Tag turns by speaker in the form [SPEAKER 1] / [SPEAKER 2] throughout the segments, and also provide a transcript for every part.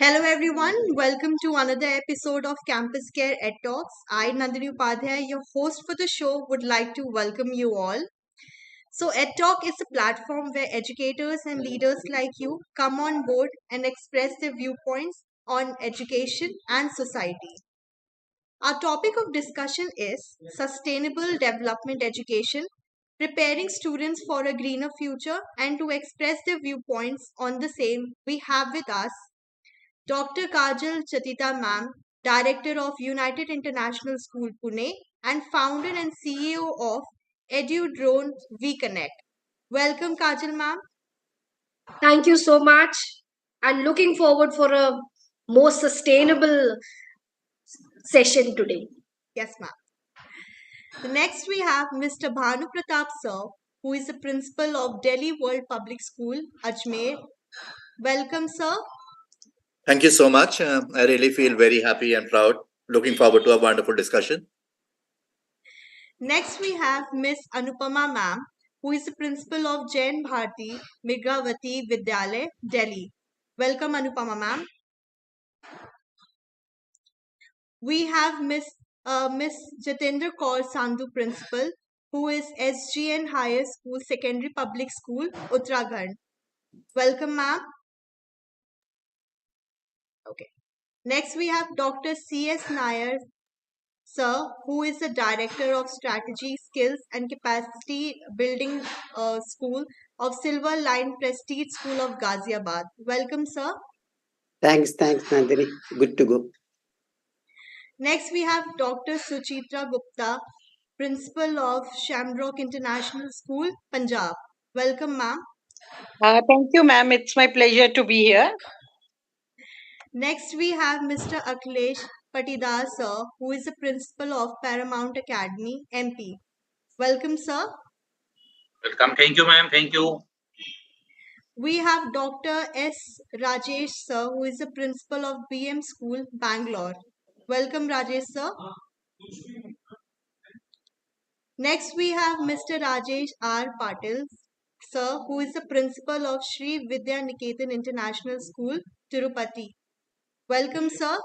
[SPEAKER 1] Hello everyone, welcome to another episode of Campus Care Ed Talks. I, Nandini Upadhyay, your host for the show, would like to welcome you all. So, Ed Talk is a platform where educators and leaders like you come on board and express their viewpoints on education and society. Our topic of discussion is sustainable development education, preparing students for a greener future, and to express their viewpoints on the same, we have with us Dr. Kajal Chatita Ma'am, Director of United International School Pune and founder and CEO of EduDrone VConnect. Welcome Kajal Ma'am.
[SPEAKER 2] Thank you so much. And looking forward for a more sustainable session today.
[SPEAKER 1] Yes ma'am. The next we have Mr. Bhanu Pratap Sir, who is the principal of Delhi World Public School, Ajmer. Welcome sir.
[SPEAKER 3] Thank you so much. I really feel very happy and proud. Looking forward to a wonderful discussion.
[SPEAKER 1] Next we have Miss Anupama Ma'am, who is the principal of Jain Bharati Migravati Vidyalay, Delhi. Welcome Anupama Ma'am. We have Miss Jatendra Kaur Sandhu Principal, who is SGN Higher School Secondary Public School, Uttarakhand. Welcome, ma'am. Okay. Next, we have Dr. C.S. Nair, sir, who is the Director of Strategy, Skills and Capacity Building School of Silver Line Prestige School of Ghaziabad. Welcome, sir.
[SPEAKER 4] Thanks, Nandini. Good to go.
[SPEAKER 1] Next, we have Dr. Suchitra Gupta, Principal of Shamrock International School, Punjab. Welcome, ma'am.
[SPEAKER 5] Thank you, ma'am. It's my pleasure to be here.
[SPEAKER 1] Next, we have Mr. Akhilesh Patidar, sir, who is the Principal of Paramount Academy, MP. Welcome, sir.
[SPEAKER 6] Welcome. Thank you, ma'am. Thank you.
[SPEAKER 1] We have Dr. S. Rajesh, sir, who is the Principal of BM School, Bangalore. Welcome, Rajesh, sir. Next, we have Mr. Rajesh R. Patil, sir, who is the Principal of Sri Vidya Niketan International School, Tirupati. Welcome, sir.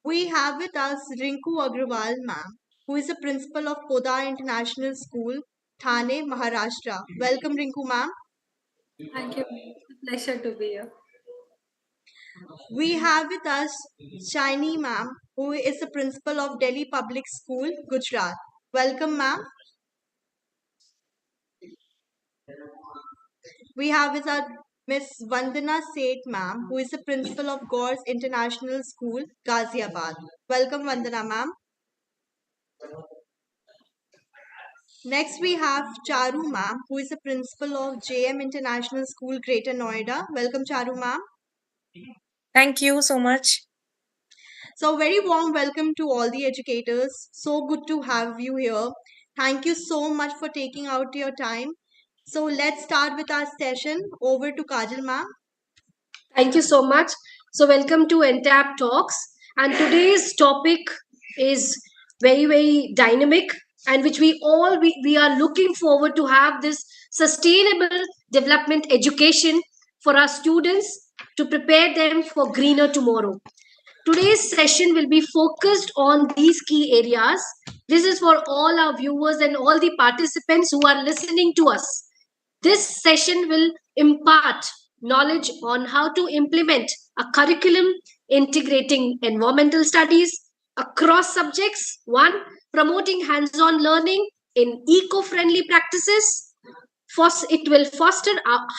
[SPEAKER 1] We have with us Rinku Agrawal, ma'am, who is the Principal of Podar International School, Thane, Maharashtra. Welcome, Rinku, ma'am.
[SPEAKER 7] Thank you. It's a pleasure to be here.
[SPEAKER 1] We have with us Shiny, ma'am, who is the Principal of Delhi Public School, Gujarat. Welcome, ma'am. We have with us Miss Vandana Seth, ma'am, who is the Principal of Gores International School, Ghaziabad. Welcome, Vandana, ma'am. Next, we have Charu, ma'am, who is the Principal of JM International School, Greater Noida. Welcome, Charu, ma'am.
[SPEAKER 7] Thank you so much.
[SPEAKER 1] So, very warm welcome to all the educators. So good to have you here. Thank you so much for taking out your time. So, let's start with our session. Over to Kajal, ma'am.
[SPEAKER 2] Thank you so much. So, welcome to NTAP Talks. And today's topic is very dynamic, and which we are looking forward to have this sustainable development education for our students to prepare them for greener tomorrow. Today's session will be focused on these key areas. This is for all our viewers and all the participants who are listening to us. This session will impart knowledge on how to implement a curriculum integrating environmental studies across subjects. One, promoting hands on learning in eco friendly practices. It will foster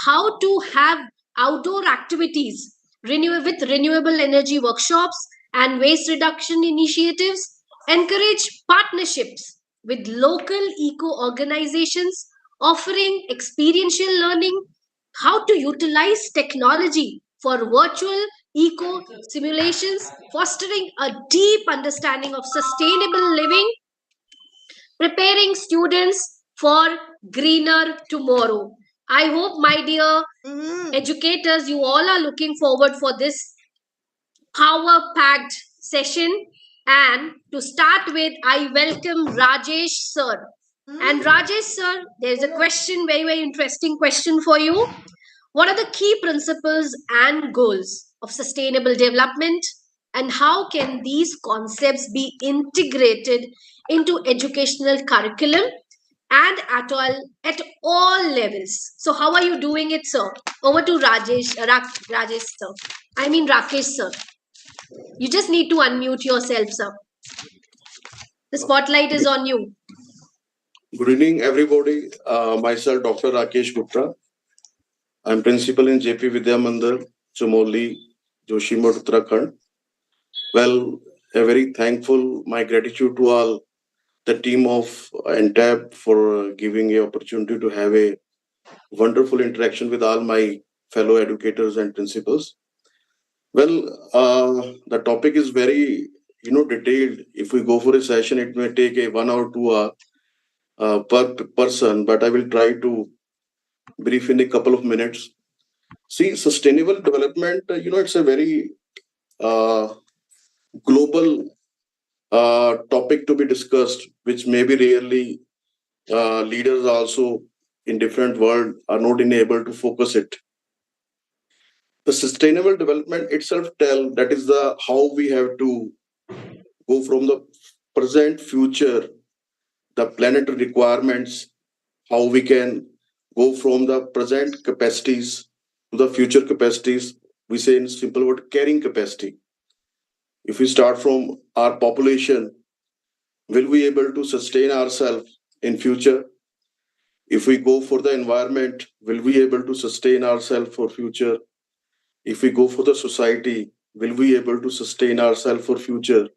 [SPEAKER 2] how to have outdoor activities with renewable energy workshops and waste reduction initiatives, encourage partnerships with local eco organizations offering experiential learning, how to utilize technology for virtual eco simulations, fostering a deep understanding of sustainable living, preparing students for greener tomorrow. I hope, my dear educators, you all are looking forward for this power packed session. And to start with, I welcome Rajesh sir. And Rajesh sir, there's a question, very interesting question for you. What are the key principles and goals of sustainable development, and how can these concepts be integrated into educational curriculum and at all levels? So, how are you doing it, sir? Over to Rajesh, sir. I mean Rakesh, sir. You just need to unmute yourself, sir. The spotlight is on you.
[SPEAKER 8] Good evening, everybody. Myself, Dr. Rakesh Gupta. I'm principal in JP Vidya Mandir, Chamoli, Joshimath, Uttarakhand. Well, a very thankful, my gratitude to all the team of NTAB for giving a opportunity to have a wonderful interaction with all my fellow educators and principals. Well, the topic is very, detailed. If we go for a session, it may take a 1 or 2 hour per person, but I will try to brief in a couple of minutes. See, sustainable development, it's a very uh, global topic to be discussed, which maybe rarely leaders also in different world are not able to focus it. The sustainable development itself tell that is the how we have to go from the present future, the planetary requirements, how we can go from the present capacities to the future capacities. We say in simple word carrying capacity. If we start from our population, will we able to sustain ourselves in future? If we go for the environment, will we able to sustain ourselves for future? If we go for the society, will we able to sustain ourselves for future?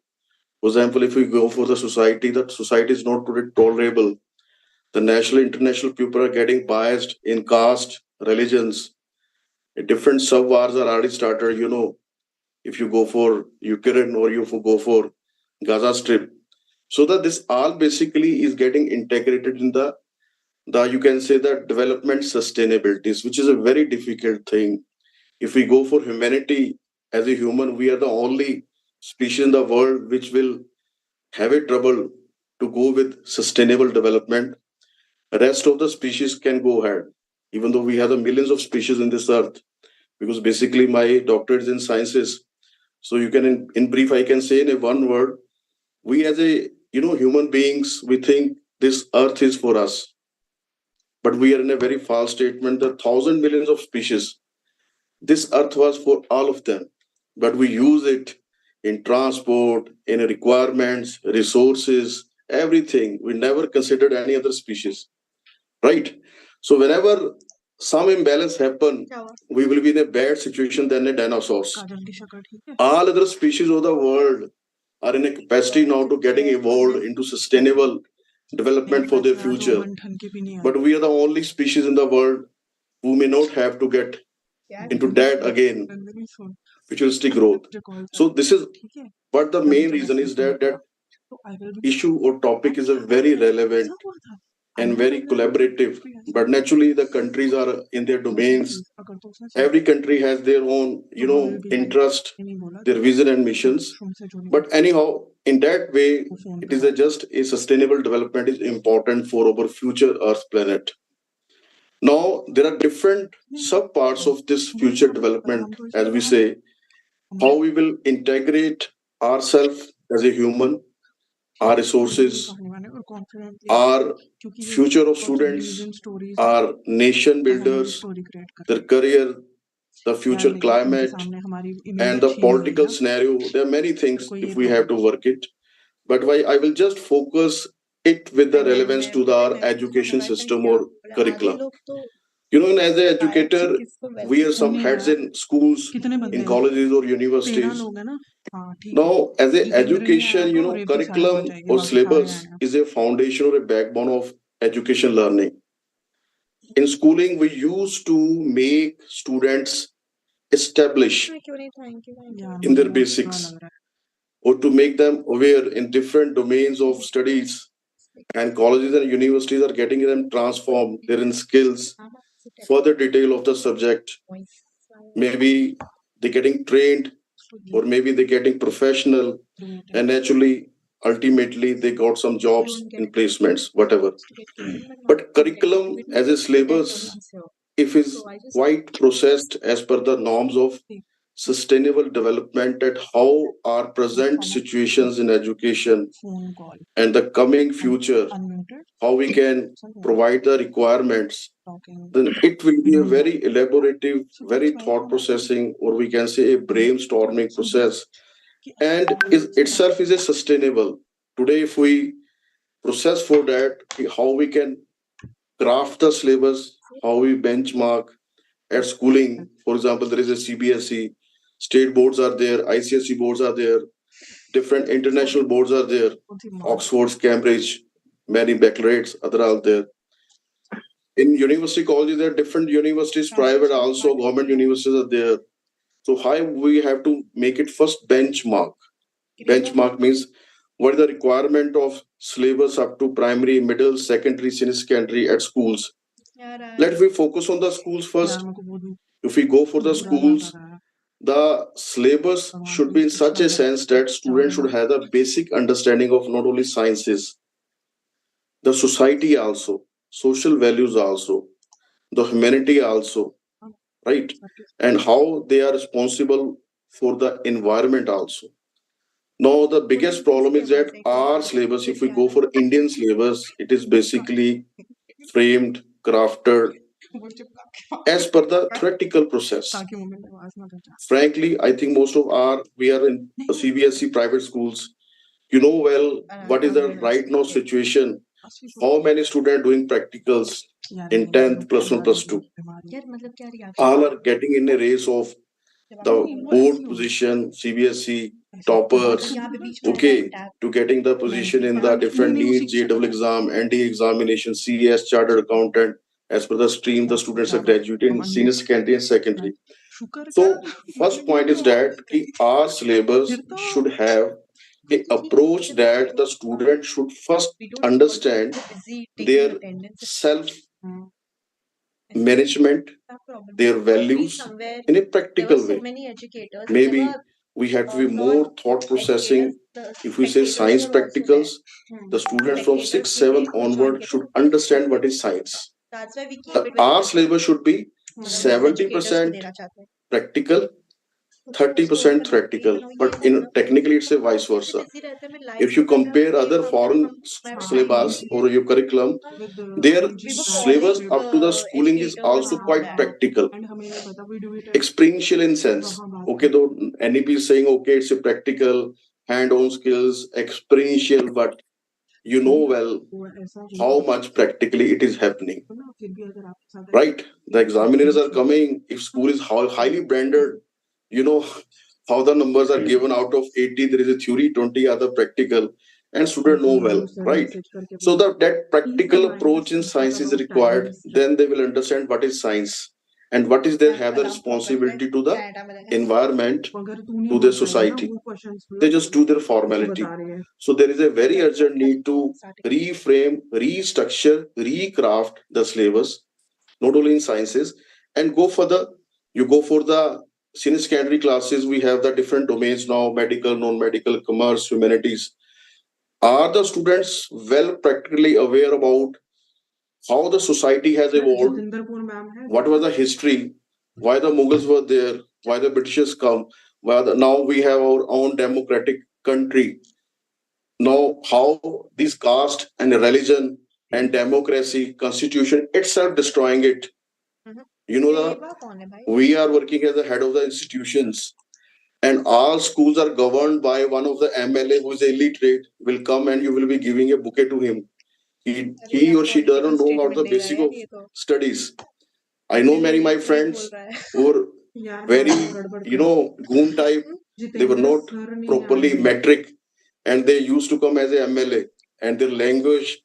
[SPEAKER 8] For example, if we go for the society, that society is not today tolerable. The national, international people are getting biased in caste, religions. Different sub-wars are already started, if you go for Ukraine or you go for Gaza Strip. So that this all basically is getting integrated in the you can say the development sustainabilities, which is a very difficult thing. If we go for humanity as a human, we are the only species in the world which will have a trouble to go with sustainable development. Rest of the species can go ahead, even though we have the millions of species in this earth. Because basically my doctorate is in sciences, so you can in brief I can say in a one word, we as a human beings, we think this earth is for us, but we are in a very false statement that thousand millions of species, this earth was for all of them, but we use it in transport, in requirements, resources, everything. We never considered any other species, right? So whenever some imbalance happen, we will be in a bad situation than a dinosaurs. All other species of the world are in a capacity now to getting evolved into sustainable development for their future. But we are the only species in the world who may not have to get into that again, futuristic growth. So this is, but the main reason is that issue or topic is a very relevant and very collaborative. But naturally, the countries are in their domains. Every country has their own, interest, their vision and missions. But anyhow, in that way, it is just a sustainable development is important for our future Earth planet. Now, there are different sub parts of this future development, as we say, how we will integrate ourselves as a human, our resources, our future of students, our nation builders, their career, the future climate, and the political scenario. There are many things if we have to work it. But why I will just focus it with the relevance to our education system or curriculum. As an educator, we are some heads in schools, in colleges or universities. Now, as an education, curriculum or syllabus is a foundation or a backbone of education learning. In schooling, we used to make students establish in their basics or to make them aware in different domains of studies, and colleges and universities are getting them transformed their in skills, further detail of the subject. Maybe they're getting trained or maybe they're getting professional, and naturally ultimately they got some jobs in placements, whatever. But curriculum as a syllabus if is quite processed as per the norms of sustainable development, at how our present situations in education and the coming future, how we can provide the requirements, then it will be a very elaborative, very thought processing, or we can say a brainstorming process, and is itself is a sustainable. Today, if we process for that, how we can craft the syllabus, how we benchmark at schooling. For example, there is a CBSE, state boards are there, ICSE boards are there, different international boards are there, Oxford, Cambridge, many baccalaureates, other are there. In university colleges, there are different universities, private also, government universities are there. So how we have to make it first benchmark. Benchmark means what is the requirement of syllabus up to primary, middle, secondary, senior secondary at schools. Let we focus on the schools first. If we go for the schools, the syllabus should be in such a sense that students should have a basic understanding of not only sciences, the society also, social values also, the humanity also, right? And how they are responsible for the environment also. Now, the biggest problem is that our syllabus, if we go for Indian syllabus, it is basically framed, crafted as per the theoretical process. Frankly, I think most of our, we are in CBSE private schools. You know well what is the right now situation. How many students doing practicals in 10th, plus 1, plus 2? All are getting in a race of the board position, CBSE toppers, okay, to getting the position in the different needs, JEE exam, ND examination, CS, chartered accountant. As per the stream, the students are graduating in senior secondary and secondary. So, first point is that our syllabus should have a approach that the student should first understand their self management, their values in a practical way. Maybe we have to be more thought processing. If we say science practicals, the students from 6, 7 onward should understand what is science. Our syllabus should be 70% practical, 30% theoretical, but in technically it's a vice versa. If you compare other foreign syllabus or your curriculum, their syllabus up to the schooling is also quite practical, experiential in sense. Okay, though NEP is saying okay, it's a practical, hand-on skills, experiential, but you know well how much practically it is happening, right? The examiners are coming. If school is highly branded, you know how the numbers are given. Out of 80 there is a theory, 20 other practical, and students know well, right? So that practical approach in science is required. Then they will understand what is science and what is they have the responsibility to the environment, to the society. They just do their formality. So there is a very urgent need to reframe, restructure, recraft the syllabus, not only in sciences, and go for the senior secondary classes. We have the different domains now: medical, non-medical, commerce, humanities. Are the students well practically aware about how the society has evolved? What was the history? Why the Mughals were there? Why the Britishers come? Now we have our own democratic country. Now how these caste and religion and democracy, constitution itself destroying it. You know we are working as the head of the institutions, and all schools are governed by one of the MLA who is illiterate, will come and you will be giving a bouquet to him. He or she doesn't know about the basic of studies. I know many my friends who are very, goon type. They were not properly metric, and they used to come as a MLA, and their language,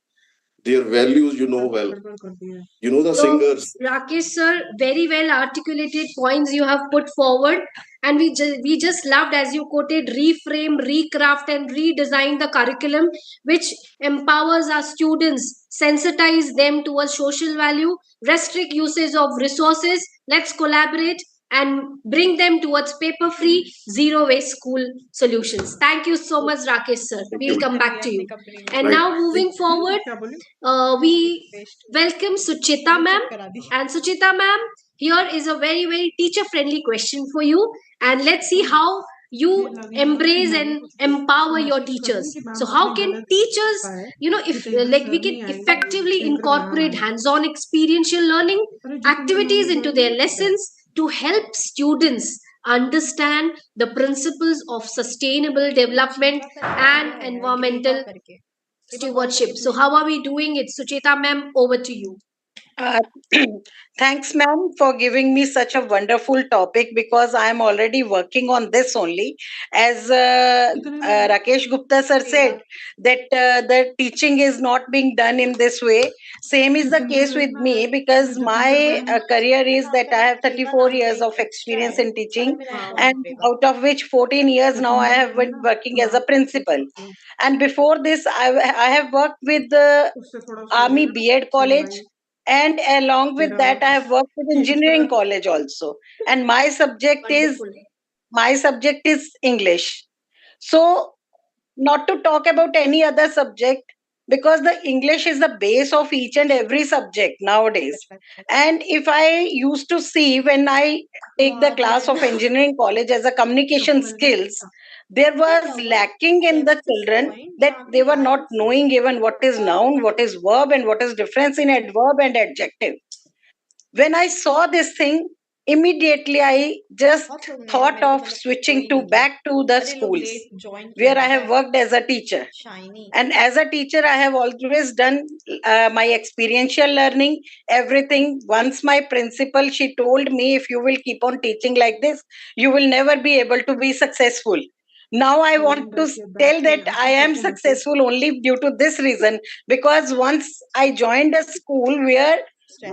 [SPEAKER 8] their values, well. The singers.
[SPEAKER 2] Rakesh sir, very well articulated points you have put forward, and we just loved as you quoted reframe, recraft, and redesign the curriculum, which empowers our students, sensitize them towards social value, restrict usage of resources. Let's collaborate and bring them towards paper-free, zero-waste school solutions. Thank you so much, Rakesh sir. We'll come back to you. And
[SPEAKER 8] Right.
[SPEAKER 2] now moving forward, we welcome Suchita ma'am. And Suchita ma'am, here is a very, very teacher-friendly question for you. And let's see how you embrace and empower your teachers. So how can teachers, if like we can effectively incorporate hands-on experiential learning activities into their lessons to help students understand the principles of sustainable development and environmental stewardship. So how are we doing it? Sucheta ma'am, over to you.
[SPEAKER 5] Uh, Thanks, ma'am, for giving me such a wonderful topic because I am already working on this only. As Rakesh Gupta sir said, that the teaching is not being done in this way. Same is the case with me because my career is that I have 34 years of experience in teaching, and out of which 14 years now I have been working as a principal. And before this, I have worked with the Army B.Ed college, and along with that, I have worked with engineering college also. And
[SPEAKER 2] Wonderful.
[SPEAKER 5] my subject is English. So not to talk about any other subject because the English is the base of each and every subject nowadays. And if I used to see when I take the class of engineering college as a communication skills, there was lacking in the children that they were not knowing even what is noun, what is verb, and what is difference in adverb and adjective. When I saw this thing, immediately I just thought of switching to back to the schools where I have worked as a teacher. And as a teacher, I have always done my experiential learning, everything. Once my principal, she told me, if you will keep on teaching like this, you will never be able to be successful. Now I want to tell that I am successful only due to this reason because once I joined a school where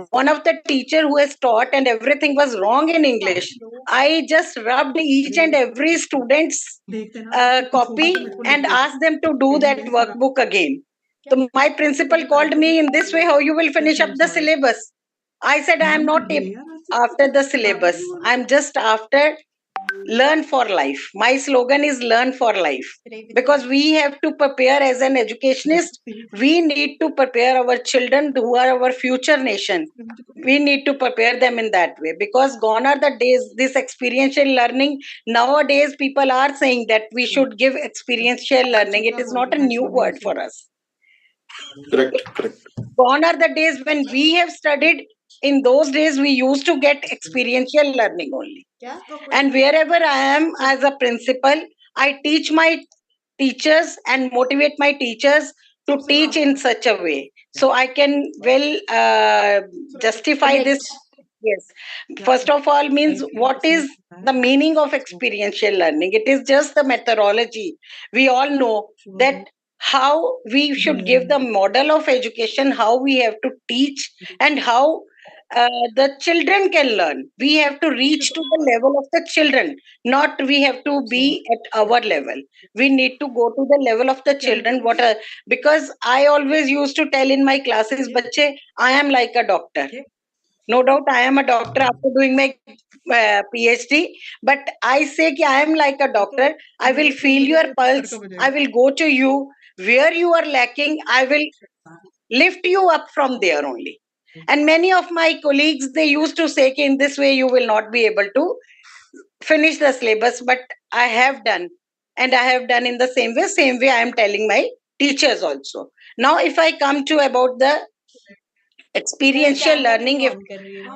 [SPEAKER 5] one of the teacher who has taught and everything was wrong in English, I just rubbed each and every student's copy and asked them to do that workbook again. So my principal called me in this way, how you will finish up the syllabus? I said, I am not after the syllabus. I'm just after learn for life. My slogan is learn for life because we have to prepare as an educationist. We need to prepare our children who are our future nation. We need to prepare them in that way because gone are the days this experiential learning. Nowadays people are saying that we should give experiential learning. It is not a new word for us.
[SPEAKER 8] Correct. Correct.
[SPEAKER 5] Gone are the days when we have studied. In those days we used to get experiential learning only. And wherever I am as a principal, I teach my teachers and motivate my teachers to teach in such a way. So I can well justify this. Yes. First of all, means what is the meaning of experiential learning? It is just the methodology. We all know that how we should give the model of education, how we have to teach, and how the children can learn. We have to reach to the level of the children, not we have to be at our level. We need to go to the level of the children. Because I always used to tell in my classes, bache, I am like a doctor. No doubt, I am a doctor after doing my PhD. But I say that I am like a doctor. I will feel your pulse. I will go to you where you are lacking. I will lift you up from there only. And many of my colleagues, they used to say, in this way, you will not be able to finish the syllabus. But I have done. And I have done in the same way I am telling my teachers also. Now, if I come to about the experiential learning, if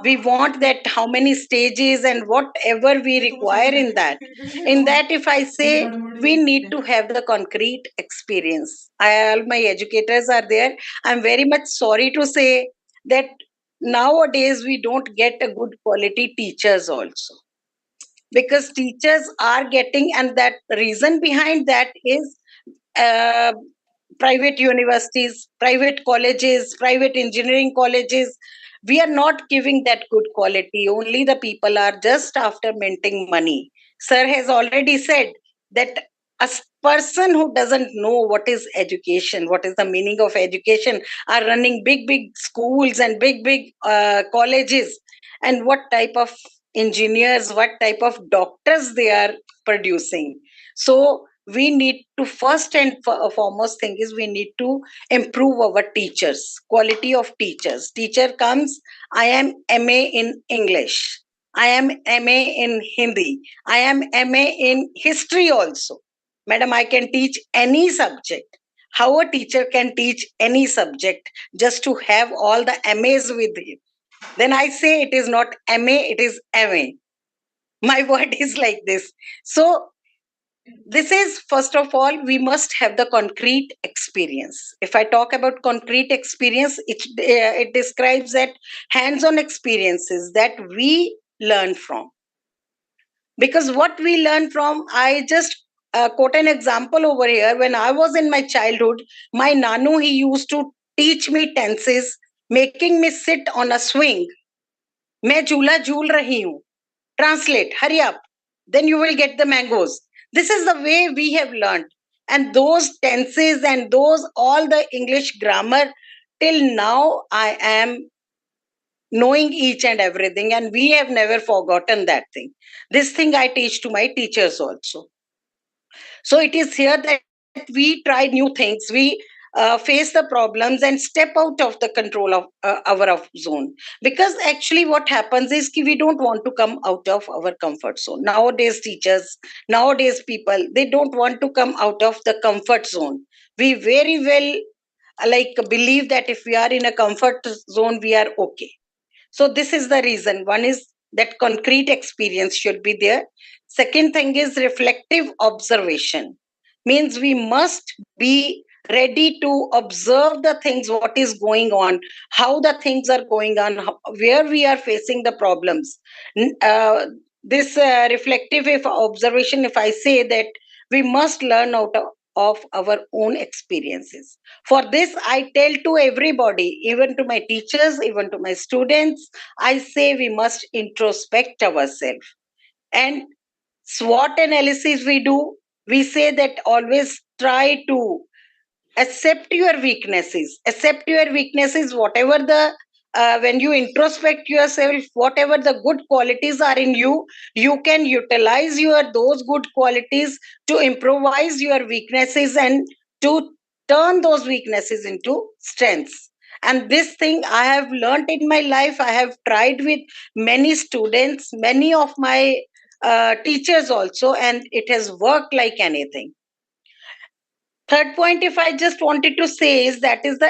[SPEAKER 5] we want that how many stages and whatever we require in that if I say we need to have the concrete experience, all my educators are there. I'm very much sorry to say that nowadays we don't get a good quality teachers also because teachers are getting, and that reason behind that is uh, private universities, private colleges, private engineering colleges. We are not giving that good quality. Only the people are just after minting money. Sir has already said that person who doesn't know what is education, what is the meaning of education, are running big, big schools and big, big colleges. And what type of engineers, what type of doctors they are producing. So we need to first and foremost thing is we need to improve our teachers, quality of teachers. Teacher comes, I am MA in English, I am MA in Hindi, I am MA in history also. Madam, I can teach any subject. How a teacher can teach any subject just to have all the MAs with him? Then I say it is not MA, it is MA. My word is like this. So this is, first of all, we must have the concrete experience. If I talk about concrete experience, it describes that hands-on experiences that we learn from. Because what we learn from, I just quote an example over here. When I was in my childhood, my nanu, he used to teach me tenses, making me sit on a swing. मैं झूला झूल रही हूँ. Translate, hurry up, then you will get the mangoes. This is the way we have learned. And those tenses and those all the English grammar, till now I am knowing each and everything, and we have never forgotten that thing. This thing I teach to my teachers also. So it is here that we try new things, we face the problems and step out of the control of our zone. Because actually what happens is we don't want to come out of our comfort zone. Nowadays teachers, nowadays people, they don't want to come out of the comfort zone. We very well like believe that if we are in a comfort zone we are okay. So this is the reason. One is that concrete experience should be there. Second thing is reflective observation. Means we must be ready to observe the things, what is going on, how the things are going on, where we are facing the problems. This reflective observation, if I say that we must learn out of our own experiences. For this, I tell to everybody, even to my teachers, even to my students, I say we must introspect ourselves. And SWOT analysis we do, we say that always try to accept your weaknesses, whatever the when you introspect yourself, whatever the good qualities are in you, you can utilize your those good qualities to improvise your weaknesses and to turn those weaknesses into strengths. And this thing I have learned in my life. I have tried with many students, many of my teachers also, and it has worked like anything. Third point, if I just wanted to say, is that is the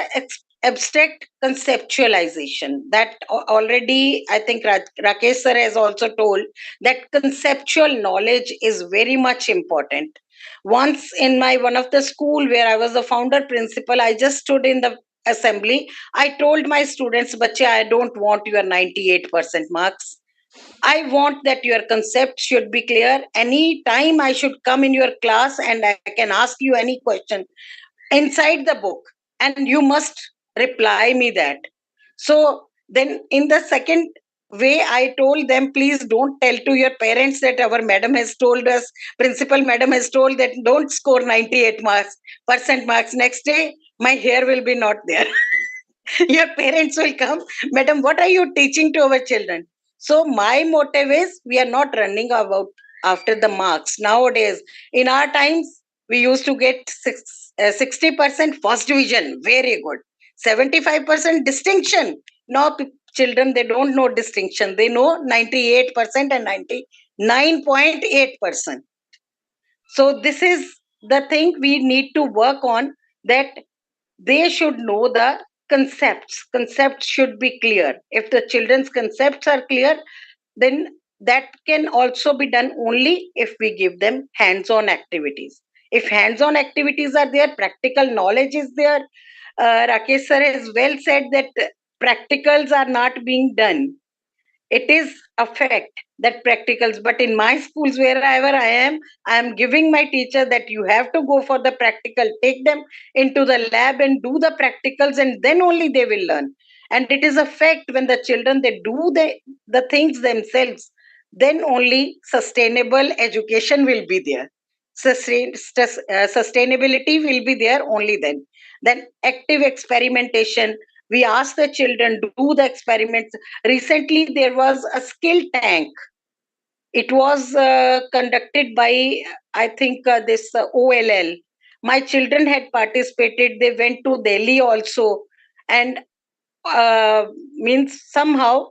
[SPEAKER 5] abstract conceptualization that already I think Rakesh sir has also told that conceptual knowledge is very much important. Once in my one of the school where I was the founder principal, I just stood in the assembly. I told my students, "Bacha, I don't want your 98% marks. I want that your concept should be clear. Any time I should come in your class and I can ask you any question inside the book, and you must reply me that." So then, in the second way, I told them, please don't tell to your parents that our madam has told us, principal madam has told that don't score 98 marks, percent marks. Next day, my hair will be not there. Your parents will come, madam, what are you teaching to our children? So my motive is we are not running about after the marks nowadays. In our times we used to get 60% first division, very good, 75% distinction. Now children, they don't know distinction, they know 98% and 99.8%. so this is the thing we need to work on, that they should know the concepts should be clear. If the children's concepts are clear, then that can also be done only if we give them hands-on activities. If hands-on activities are there, practical knowledge is there. Rakesh sir has well said that practicals are not being done. It is a fact that practicals, but in my schools wherever I am giving my teacher that you have to go for the practical, take them into the lab and do the practicals, and then only they will learn. And it is a fact, when the children they do the things themselves, then only sustainable education will be there. Sustainability will be there only then active experimentation, we ask the children to do the experiments. Recently there was a skill tank It was conducted by, I think, this OLL. My children had participated. They went to Delhi also, and means somehow,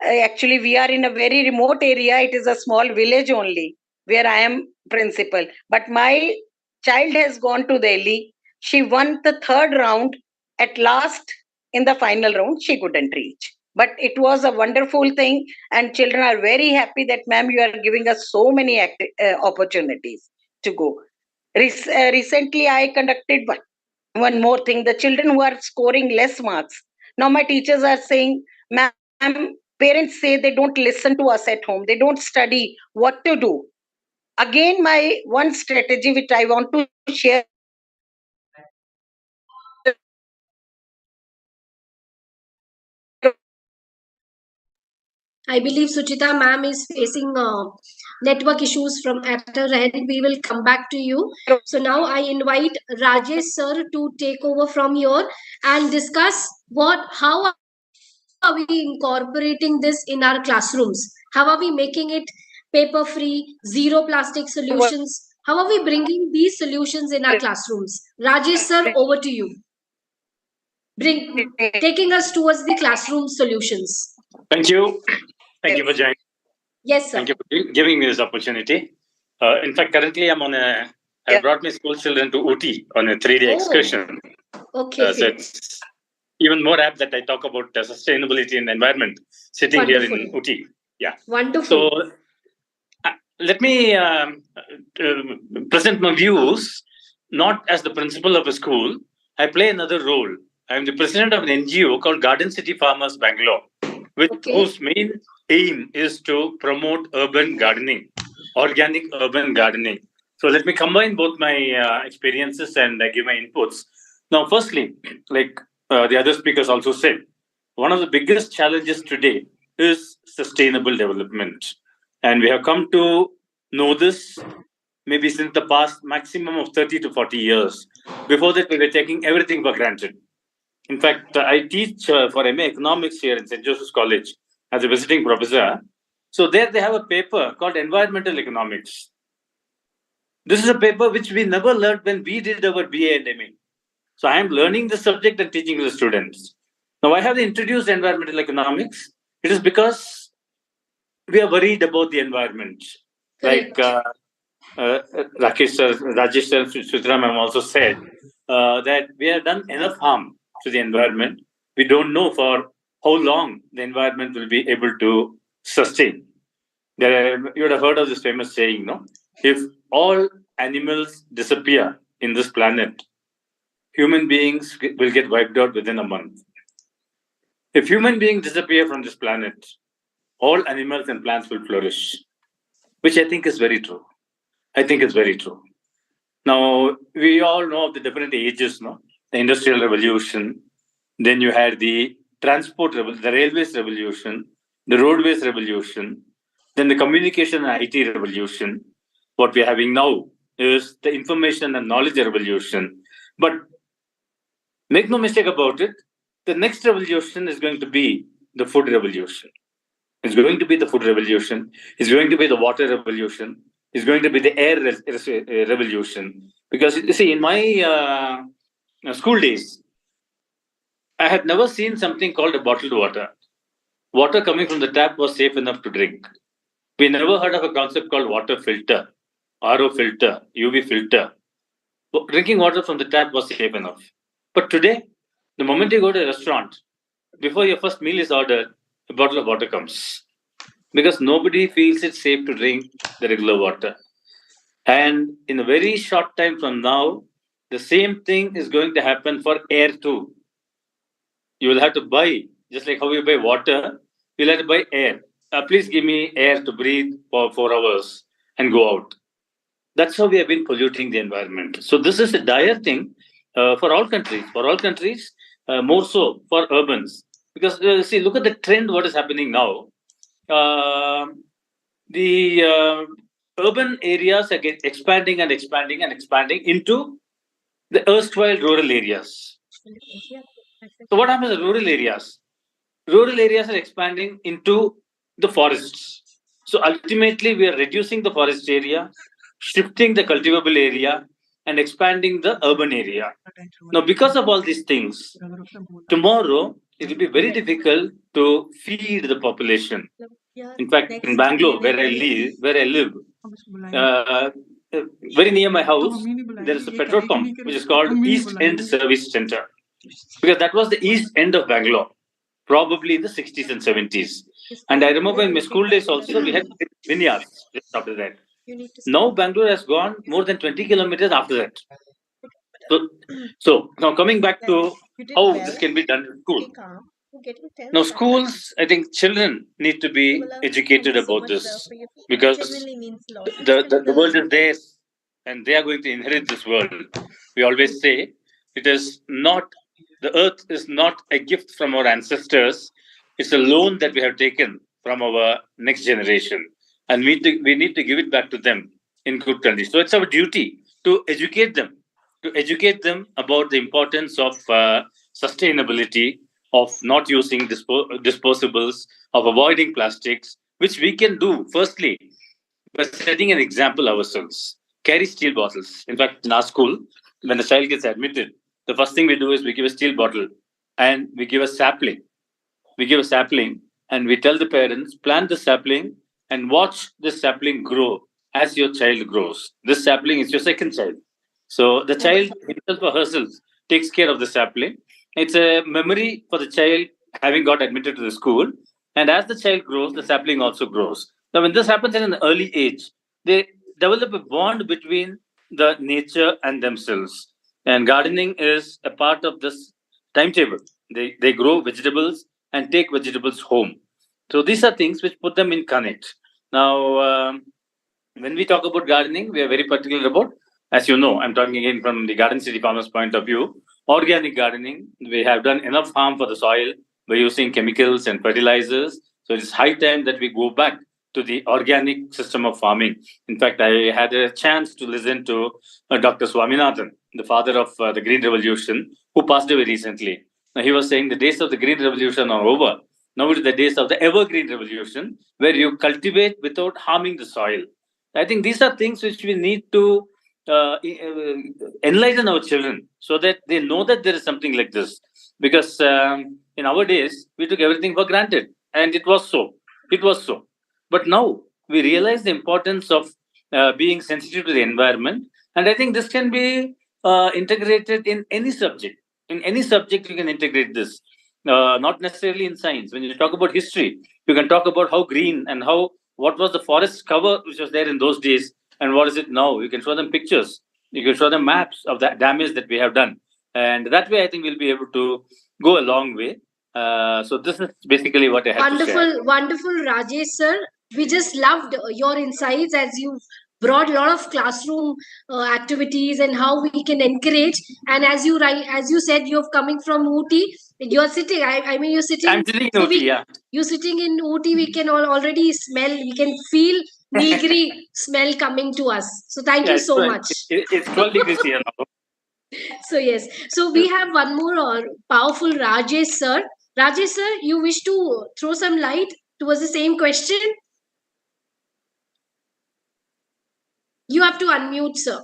[SPEAKER 5] actually, we are in a very remote area. It is a small village only where I am principal. But my child has gone to Delhi. She won the third round. At last, in the final round, she couldn't reach. But it was a wonderful thing, and children are very happy that, ma'am, you are giving us so many opportunities to go. Recently, I conducted one more thing, the children who are scoring less marks, now my teachers are saying, ma'am, parents say they don't listen to us at home, they don't study, what to do? Again, my one strategy which I want to share with you all, that wherever
[SPEAKER 2] I believe Suchita ma'am is facing network issues from at her end. We will come back to you. So now I invite Rajesh sir to take over from here and discuss how are we incorporating this in our classrooms? How are we making it paper free, zero plastic solutions? How are we bringing these solutions in our classrooms? Rajesh sir, over to you. Taking us towards the classroom solutions.
[SPEAKER 9] Thank you. Thank you for joining.
[SPEAKER 2] Yes, sir.
[SPEAKER 9] Thank you for giving me this opportunity. In fact, currently I brought my school children to Ooty on a 3-day excursion.
[SPEAKER 2] Okay.
[SPEAKER 9] So it's even more apt that I talk about sustainability and environment sitting here in Ooty. Yeah.
[SPEAKER 2] Wonderful.
[SPEAKER 9] So let me present my views, not as the principal of a school. I play another role. I am the president of an NGO called Garden City Farmers Bangalore, whose main aim is to promote urban gardening, organic urban gardening. So let me combine both my experiences and give my inputs. Now, firstly, like the other speakers also said, one of the biggest challenges today is sustainable development. And we have come to know this maybe since the past maximum of 30 to 40 years. Before that, we were taking everything for granted. In fact, I teach for MA Economics here in St. Joseph's College as a visiting professor. So there they have a paper called Environmental Economics. This is a paper which we never learned when we did our BA and MA. So I am learning the subject and teaching to the students. Now, I have introduced environmental economics. It is because we are worried about the environment.
[SPEAKER 2] Correct.
[SPEAKER 9] Like Rakesh sir, Rajesh sir, Sutra ma'am also said that we have done enough harm to the environment. We don't know for how long the environment will be able to sustain. You would have heard of this famous saying, no? If all animals disappear in this planet, human beings will get wiped out within a month. If human beings disappear from this planet, all animals and plants will flourish, which I think is very true. I think it's very true. Now, we all know of the different ages, no? The Industrial Revolution, then you had the the railways revolution, the roadways revolution, then the communication and IT revolution. What we're having now is the information and knowledge revolution. But make no mistake about it, the next revolution is going to be the food revolution. It's going to be the food revolution. It's going to be the water revolution. It's going to be the air revolution. Because you see, in my school days, I had never seen something called a bottled water. Water coming from the tap was safe enough to drink. We never heard of a concept called water filter, RO filter, UV filter. Drinking water from the tap was safe enough. But today, the moment you go to a restaurant, before your first meal is ordered, a bottle of water comes. Because nobody feels it safe to drink the regular water. And in a very short time from now, the same thing is going to happen for air too. You will have to buy, just like how you buy water, you'll have to buy air. Please give me air to breathe for 4 hours and go out. That's how we have been polluting the environment. So this is a dire thing for all countries. For all countries, more so for urbans. Because see, look at the trend. What is happening now? The urban areas are expanding and expanding and expanding into the erstwhile rural areas. So what happens in rural areas? Rural areas are expanding into the forests. So ultimately, we are reducing the forest area, shifting the cultivable area, and expanding the urban area. Now, because of all these things, tomorrow it will be very difficult to feed the population. In fact, in Bangalore, where I live, uh, very near my house, there is a petrol pump which is called East End Service Center, because that was the east end of Bangalore, probably in the 60s and 70s. And I remember in my school days also, we had vineyards just after that. Now Bangalore has gone more than 20 kilometers after that. So now coming back to how this can be done in school. Now schools, I think children need to be educated about this, because the world is theirs and they are going to inherit this world. We always say it is not, the earth is not a gift from our ancestors, it's a loan that we have taken from our next generation. And we need to give it back to them in good condition. So it's our duty to educate them about the importance of sustainability, of not using disposables, of avoiding plastics, which we can do firstly by setting an example ourselves. Carry steel bottles. In fact, in our school, when the child gets admitted, the first thing we do is we give a steel bottle and we give a sapling. We give a sapling and we tell the parents, plant the sapling and watch this sapling grow as your child grows. This sapling is your second child. So the child himself or herself takes care of the sapling. It's a memory for the child having got admitted to the school. And as the child grows, the sapling also grows. Now, when this happens at an early age, they develop a bond between the nature and themselves. And gardening is a part of this timetable. They grow vegetables and take vegetables home. So these are things which put them in connect. Now, when we talk about gardening, we are very particular about, as you know, I'm talking again from the Garden City Farmers' point of view, organic gardening. We have done enough harm for the soil by using chemicals and fertilizers. So it's high time that we go back to the organic system of farming. In fact, I had a chance to listen to Dr. Swaminathan, the father of the Green Revolution, who passed away recently. Now, he was saying the days of the Green Revolution are over. Now it is the days of the evergreen revolution, where you cultivate without harming the soil. I think these are things which we need to enlighten our children so that they know that there is something like this. Because in our days, we took everything for granted, and it was so. It was so. But now we realize the importance of being sensitive to the environment, and I think this can be integrated in any subject. In any subject, you can integrate this. Not necessarily in science. When you talk about history, you can talk about how green and how what was the forest cover which was there in those days and what is it now. You can show them pictures, you can show them maps of the damage that we have done, and that way I think we'll be able to go a long way. So this is basically what I have to share.
[SPEAKER 2] Wonderful, wonderful, Rajesh sir. We just loved your insights as you brought a lot of classroom activities and how we can encourage. And as you said, you're coming from Ooty. You're sitting. I mean, you're sitting.
[SPEAKER 9] I'm sitting in
[SPEAKER 2] So
[SPEAKER 9] Ooty, yeah.
[SPEAKER 2] you're sitting in Ooty. We can already smell. We can feel nilgiri smell coming to us. So thank
[SPEAKER 9] Yeah,
[SPEAKER 2] you
[SPEAKER 9] it's,
[SPEAKER 2] so much.
[SPEAKER 9] it's 12 degrees here now.
[SPEAKER 2] So yes, so we have one more powerful Rajesh sir. Rajesh sir, you wish to throw some light towards the same question? You have to unmute, sir.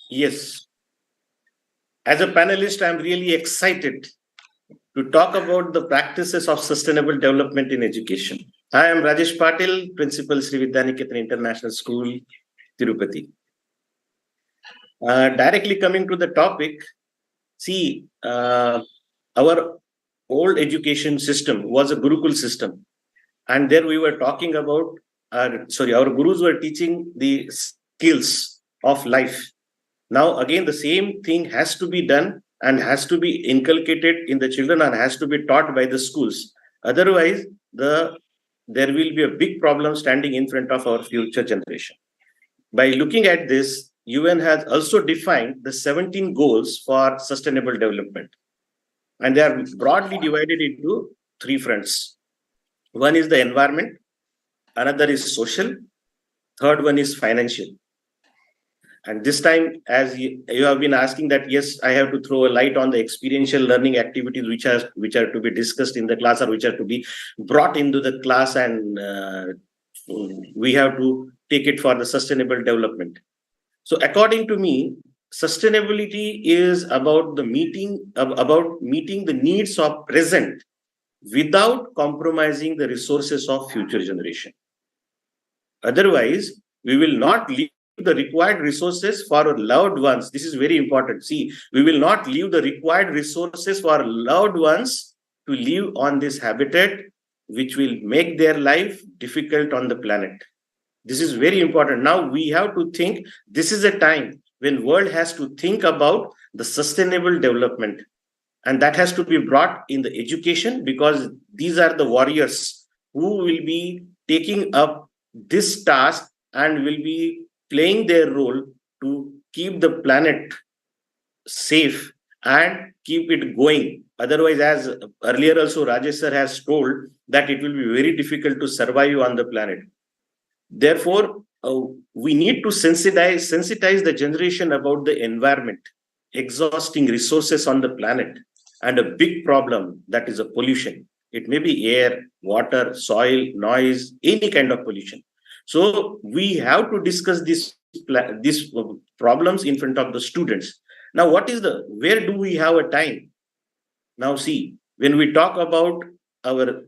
[SPEAKER 10] Yes. As a panelist, I'm really excited to talk about the practices of sustainable development in education. I am Rajesh Patil, Principal Sri Vidyaniketan International School, Tirupati. Directly coming to the topic, see, our old education system was a Gurukul system. And there we were talking about, our gurus were teaching the skills of life. Now, again, the same thing has to be done and has to be inculcated in the children and has to be taught by the schools. Otherwise, there will be a big problem standing in front of our future generation. By looking at this, UN has also defined the 17 goals for sustainable development. And they are broadly divided into three fronts. One is the environment, another is social, third one is financial. And this time, as you have been asking that, yes, I have to throw a light on the experiential learning activities which are to be discussed in the class, or which are to be brought into the class, and we have to take it for the sustainable development. So according to me, sustainability is about meeting the needs of present without compromising the resources of future generation. Otherwise, we will not leave the required resources for our loved ones. This is very important. See, we will not leave the required resources for our loved ones to live on this habitat, which will make their life difficult on the planet. This is very important. Now we have to think, this is a time when world has to think about the sustainable development. And that has to be brought in the education, because these are the warriors who will be taking up this task and will be playing their role to keep the planet safe and keep it going. Otherwise, as earlier also Rajesh sir has told, that it will be very difficult to survive on the planet. Therefore, we need to sensitize the generation about the environment, exhausting resources on the planet, and a big problem, that is a pollution. It may be air, water, soil, noise, any kind of pollution. So we have to discuss these problems in front of the students. Now, where do we have a time? Now, see, when we talk about our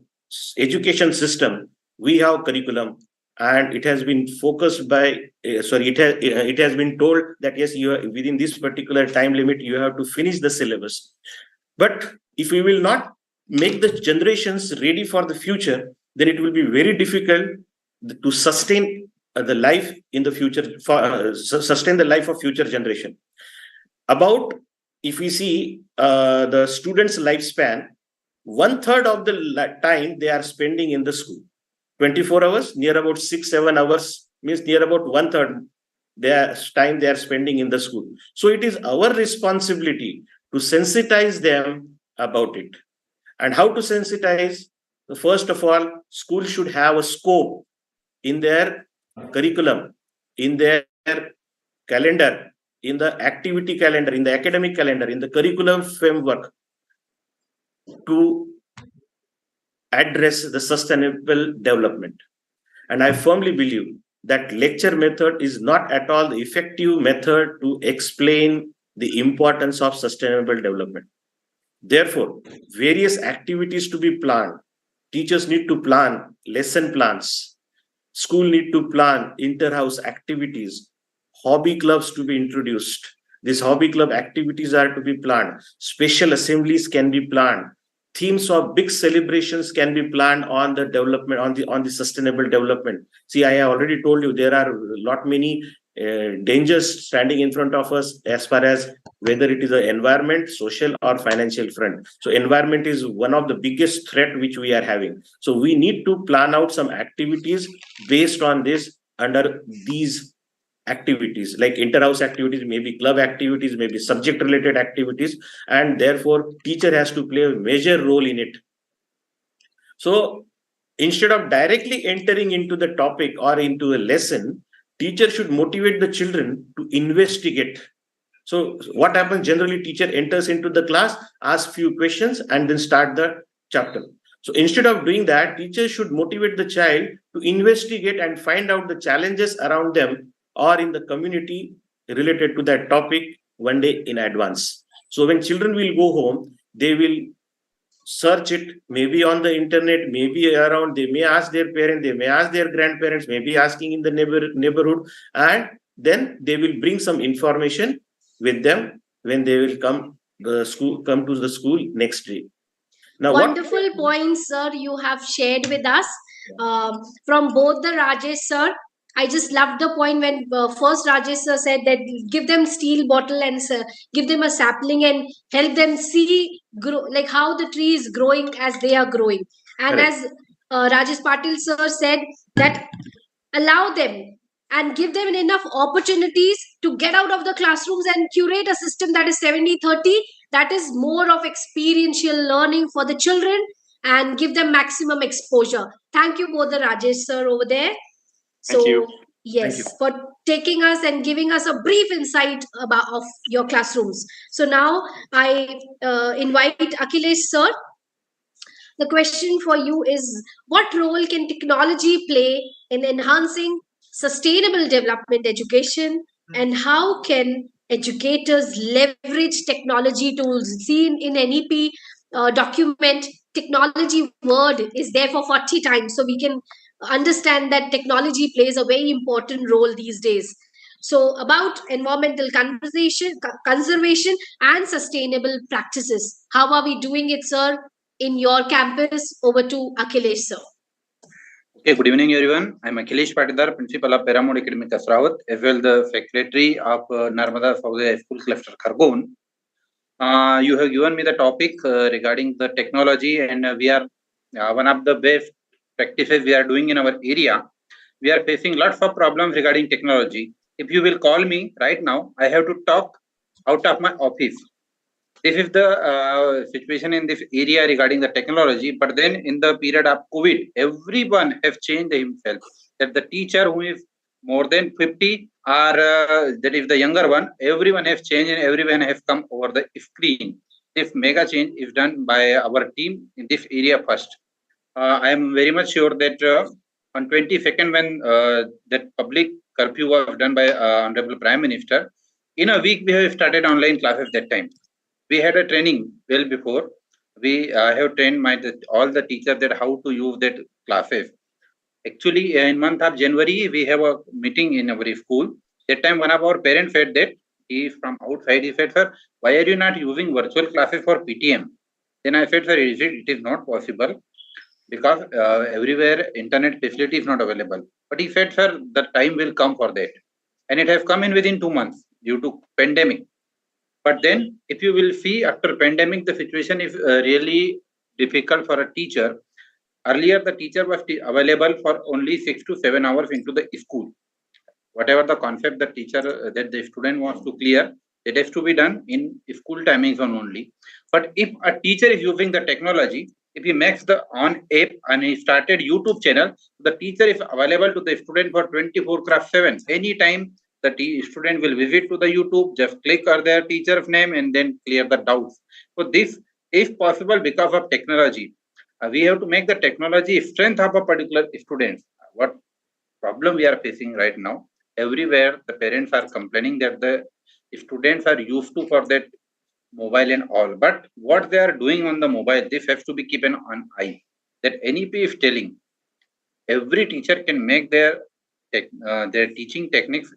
[SPEAKER 10] education system, we have curriculum, and it has been focused by it has been told that yes, you are within this particular time limit, you have to finish the syllabus. But if we will not make the generations ready for the future, then it will be very difficult to sustain the life in the future, sustain the life of future generation. About, if we see the students' lifespan, 1/3 of the time they are spending in the school. 24 hours, near about 6-7 hours, means near about 1/3 their time they are spending in the school. So it is our responsibility to sensitize them about it. And how to sensitize? First of all, school should have a scope in their curriculum, in their calendar, in the activity calendar, in the academic calendar, in the curriculum framework, to address the sustainable development. And I firmly believe that lecture method is not at all the effective method to explain the importance of sustainable development. Therefore, various activities to be planned. Teachers need to plan lesson plans. School need to plan inter-house activities. Hobby clubs to be introduced. These hobby club activities are to be planned. Special assemblies can be planned. Themes of big celebrations can be planned on the development, on the sustainable development. See, I have already told you there are lot many dangers standing in front of us, as far as whether it is the environment, social, or financial front. So environment is one of the biggest threat which we are having. So we need to plan out some activities based on this, under these activities, like inter-house activities, maybe club activities, maybe subject related activities, and therefore teacher has to play a major role in it. So instead of directly entering into the topic or into a lesson, teacher should motivate the children to investigate. So what happens generally, teacher enters into the class, asks few questions, and then start the chapter. So instead of doing that, teacher should motivate the child to investigate and find out the challenges around them or in the community related to that topic one day in advance. So when children will go home, they will search it, maybe on the internet, maybe around, they may ask their parents, they may ask their grandparents, maybe asking in the neighborhood, and then they will bring some information with them when they will come to the school next day. Now,
[SPEAKER 2] wonderful points, sir, you have shared with us from both the Rajesh sir. I just loved the point when first Rajesh sir said that give them steel bottle and give them a sapling and help them see grow, like how the tree is growing as they are growing. And
[SPEAKER 10] correct,
[SPEAKER 2] as Rajesh Patil sir said that allow them and give them enough opportunities to get out of the classrooms and curate a system that is 70/30, that is more of experiential learning for the children, and give them maximum exposure. Thank you both the Rajesh sir over there.
[SPEAKER 9] Thank
[SPEAKER 2] So
[SPEAKER 9] you.
[SPEAKER 2] Yes, for taking us and giving us a brief insight about of your classrooms. So now I invite Akhilesh sir. The question for you is, what role can technology play in enhancing sustainable development education, and how can educators leverage technology tools? Seen in NEP document, technology word is there for 40 times, so we can understand that technology plays a very important role these days. So about environmental conservation and sustainable practices, how are we doing it, sir, in your campus? Over to Akhilesh, sir.
[SPEAKER 6] Okay, good evening, everyone. I'm Akhilesh Patidar, Principal of Paramount Academy Kasrawat, as well the Secretary of Narmada Saudya School Cluster Khargoon. You have given me the topic regarding the technology, and we are one of the best practices we are doing in our area. We are facing lots of problems regarding technology. If you will call me right now, I have to talk out of my office. This is the situation in this area regarding the technology. But then in the period of COVID, everyone have changed himself. That the teacher who is more than 50 or that is the younger one, everyone has changed and everyone has come over the screen. This mega change is done by our team in this area first. I am very much sure that on 22nd, when that public curfew was done by Honorable Prime Minister, in a week we have started online classes that time. We had a training well before. We have trained all the teachers that how to use that classes. Actually, in month of January, we have a meeting in our school. That time, one of our parents said that he is from outside. He said, "Sir, why are you not using virtual classes for PTM?" Then I said, "Sir, it is not possible because everywhere internet facility is not available." But he said, "Sir, the time will come for that," and it has come in within 2 months due to pandemic. But then, if you will see after pandemic, the situation is really difficult for a teacher. Earlier, the teacher was available for only 6 to 7 hours into the school. Whatever the concept the teacher that the student wants to clear, it has to be done in school timings only. But if a teacher is using the technology, if he makes the on app and he started YouTube channel, the teacher is available to the student for 24/7. Anytime the student will visit to the YouTube, just click on their teacher's name and then clear the doubts. So this is possible because of technology. We have to make the technology strength of a particular student. What problem we are facing right now? Everywhere the parents are complaining that the students are used to for that mobile and all. But what they are doing on the mobile, this has to be kept on eye. That NEP is telling every teacher can make their teaching techniques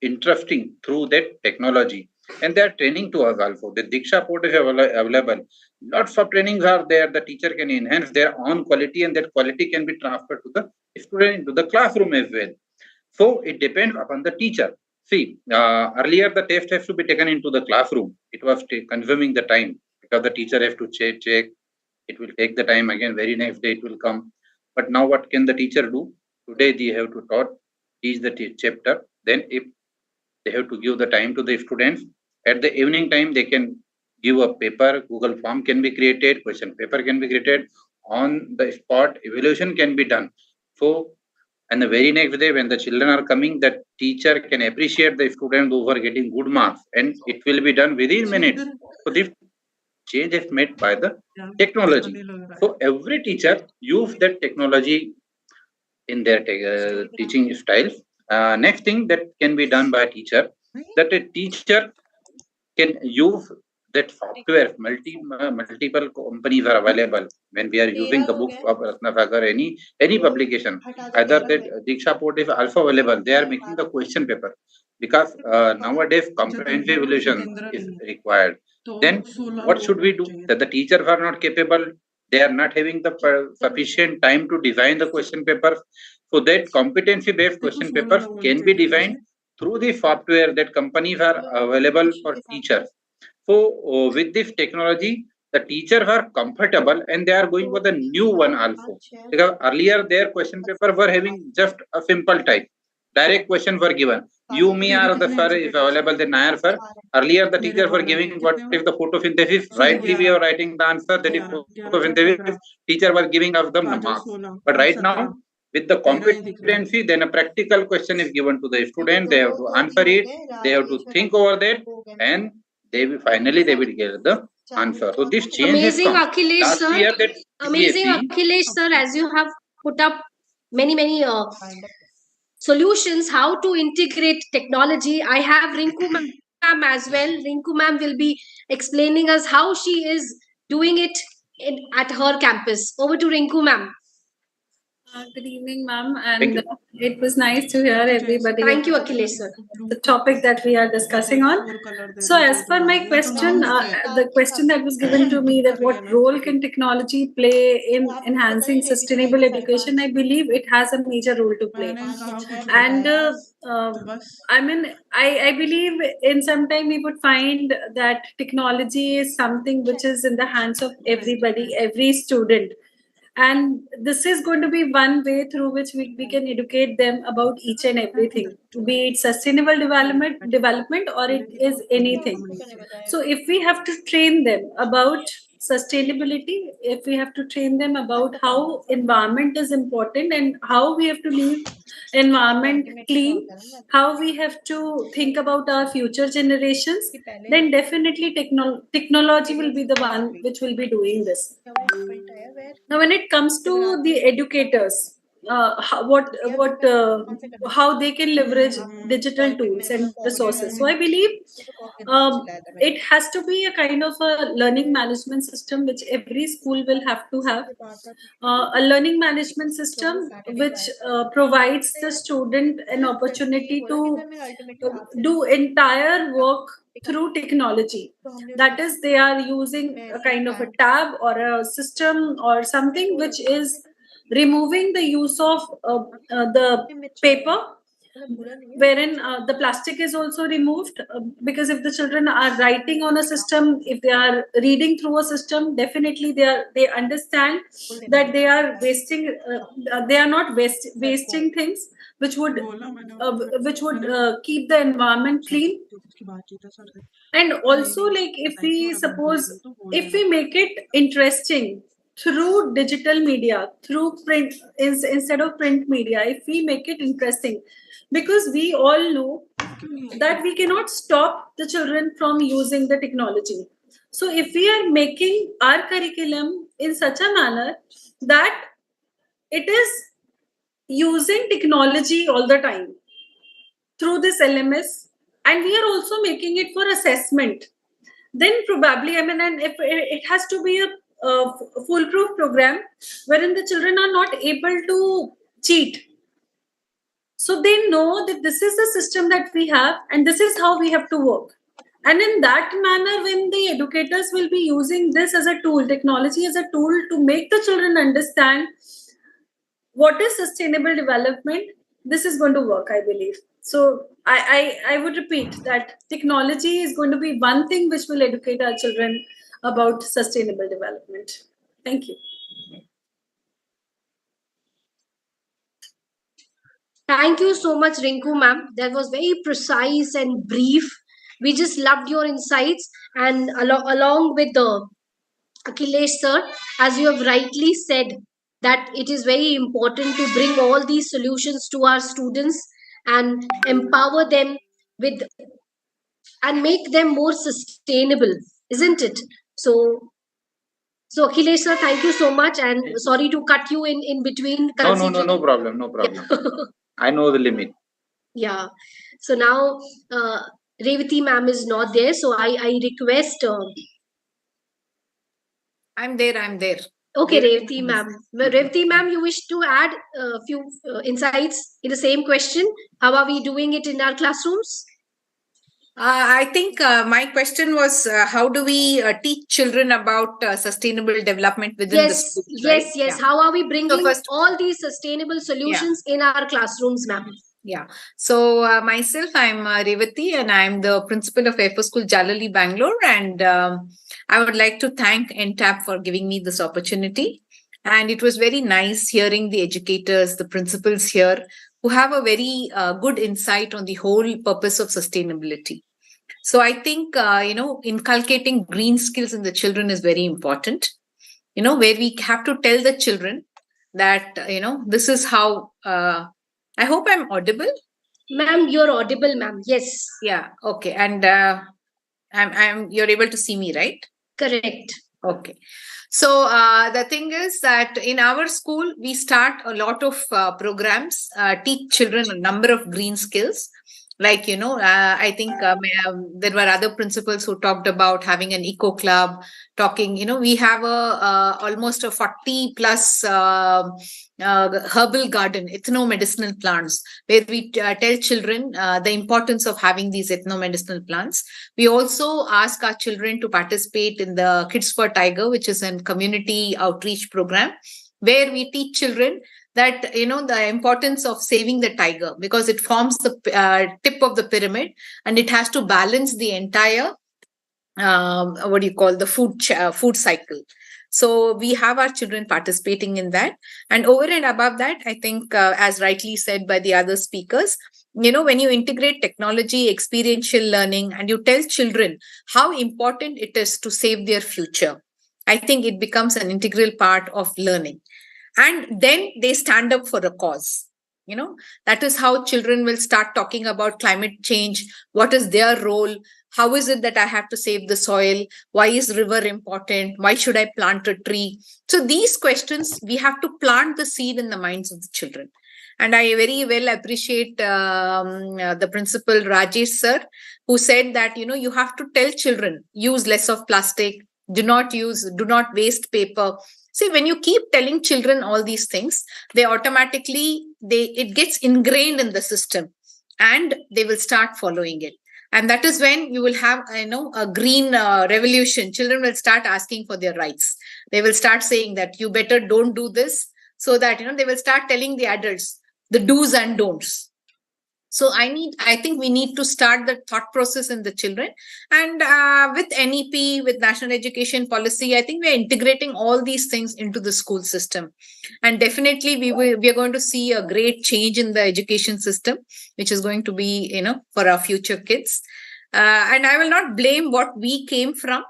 [SPEAKER 6] interesting through that technology, and they are training to us also. The Diksha port is available. Lots of trainings are there. The teacher can enhance their own quality, and that quality can be transferred to the student into the classroom as well. So it depends upon the teacher. See, earlier the test has to be taken into the classroom. It was consuming the time because the teacher has to check. It will take the time again. Very next day it will come. But now what can the teacher do? Today they have to teach the chapter. Then if they have to give the time to the students, at the evening time they can give a paper. Google form can be created. Question paper can be created. On the spot evaluation can be done. So and the very next day, when the children are coming, the teacher can appreciate the student who are getting good marks, and it will be done within minutes. So this change is made by the technology. So every teacher use that technology in their teaching styles. Next thing that can be done by a teacher, that a teacher can use that software. Multiple companies are available when we are using the books of Ratnasagar, any publication. Either that Diksha port is also available. They are making the question paper because nowadays comprehensive evaluation is required. Then what should we do? That the teachers are not capable. They are not having the sufficient time to design the question papers. So that competency-based question papers can be designed through the software that companies are available for teachers. So with this technology, the teachers are comfortable and they are going for the new one also. Because earlier their question paper were having just a simple type. Direct questions were given. You, me, or the sir is available, the Nair sir. Earlier the teachers were giving what is the photosynthesis. Rightly we are writing the answer, that is photosynthesis. Teacher was giving us the marks. But right now with the competency, then a practical question is given to the student. They have to answer it. They have to think over that, and they will finally they will get the answer. So this change
[SPEAKER 2] Amazing,
[SPEAKER 6] has come.
[SPEAKER 2] Akhilesh
[SPEAKER 6] Last
[SPEAKER 2] sir.
[SPEAKER 6] year that
[SPEAKER 2] Amazing,
[SPEAKER 6] CBSE,
[SPEAKER 2] Akhilesh sir, as you have put up many solutions how to integrate technology. I have Rinku ma'am as well. Rinku ma'am will be explaining us how she is doing it at her campus. Over to Rinku ma'am.
[SPEAKER 7] Good evening, ma'am,
[SPEAKER 6] Thank
[SPEAKER 7] and
[SPEAKER 6] you.
[SPEAKER 7] it was nice to hear everybody.
[SPEAKER 2] Thank you, Akhilesh sir.
[SPEAKER 7] The topic that we are discussing on. So, as per my question, the question that was given to me, that what role can technology play in enhancing sustainable education? I believe it has a major role to play, and I mean, I believe in some time we would find that technology is something which is in the hands of everybody, every student, and this is going to be one way through which we can educate them about each and everything, be it sustainable development or it is anything. So if we have to train them about sustainability, if we have to train them about how environment is important and how we have to leave environment clean, how we have to think about our future generations, then definitely technology will be the one which will be doing this. Now, when it comes to the educators, how they can leverage digital tools and resources. So I believe it has to be a kind of a learning management system which every school will have to have. A learning management system which provides the student an opportunity to do entire work through technology. That is, they are using a kind of a tab or a system or something which is removing the use of the paper, wherein the plastic is also removed, because if the children are writing on a system, if they are reading through a system, definitely they understand that they are wasting they are not wasting things which would keep the environment clean. And also, like, if we suppose, if we make it interesting through digital media, through print, instead of print media, if we make it interesting, because we all know that we cannot stop the children from using the technology. So if we are making our curriculum in such a manner that it is using technology all the time through this LMS, and we are also making it for assessment, then probably, I mean, and if it has to be a foolproof program wherein the children are not able to cheat. So they know that this is the system that we have and this is how we have to work. And in that manner, when the educators will be using this as a tool, technology as a tool to make the children understand what is sustainable development, this is going to work, I believe. So I would repeat that technology is going to be one thing which will educate our children about sustainable development. Thank you.
[SPEAKER 2] Thank you so much, Rinku ma'am. That was very precise and brief. We just loved your insights, and along with the Akhilesh sir, as you have rightly said, that it is very important to bring all these solutions to our students and empower them with and make them more sustainable, isn't it? So Akhilesh sir, thank you so much, and sorry to cut you in between.
[SPEAKER 6] No problem, no problem. I know the limit.
[SPEAKER 2] Yeah. So now Revati ma'am is not there, so I request.
[SPEAKER 11] I'm there.
[SPEAKER 2] Okay, Revati ma'am. Revati ma'am, you wish to add a few insights in the same question? How are we doing it in our classrooms?
[SPEAKER 11] I think my question was, how do we teach children about sustainable development within the schools? Right?
[SPEAKER 2] Yes. Yeah. How are we bringing all these sustainable solutions in our classrooms, ma'am?
[SPEAKER 11] Yeah. So myself, I'm Revati, and I'm the principal of Air Force School Jalali, Bangalore. And I would like to thank NTAP for giving me this opportunity. And it was very nice hearing the educators, the principals here, who have a very good insight on the whole purpose of sustainability. So I think, inculcating green skills in the children is very important, where we have to tell the children that, this is how, I hope I'm audible.
[SPEAKER 2] Ma'am, you're audible, ma'am. Yes.
[SPEAKER 11] Yeah. Okay. And you're able to see me, right?
[SPEAKER 2] Correct.
[SPEAKER 11] Okay. So the thing is that in our school, we start a lot of programs, teach children a number of green skills. Like, I think there were other principals who talked about having an eco club, talking, we have almost a 40 plus herbal garden, ethno-medicinal plants, where we tell children the importance of having these ethno-medicinal plants. We also ask our children to participate in the Kids for Tiger, which is a community outreach program, where we teach children that, the importance of saving the tiger, because it forms the tip of the pyramid, and it has to balance the entire the food cycle. So we have our children participating in that. And over and above that, I think, as rightly said by the other speakers, when you integrate technology, experiential learning, and you tell children how important it is to save their future, I think it becomes an integral part of learning. And then they stand up for a cause. That is how children will start talking about climate change. What is their role? How is it that I have to save the soil? Why is river important? Why should I plant a tree? So these questions, we have to plant the seed in the minds of the children. And I very well appreciate the principal Rajesh sir, who said that, you have to tell children, use less of plastic, do not waste paper. See, when you keep telling children all these things, they automatically, it gets ingrained in the system, and they will start following it. And that is when you will have, a green revolution. Children will start asking for their rights. They will start saying that you better don't do this, so that, they will start telling the adults the do's and don'ts. So I think we need to start the thought process in the children. And with NEP, with National Education Policy, I think we're integrating all these things into the school system. And definitely we are going to see a great change in the education system, which is going to be, for our future kids. And I will not blame what we came from.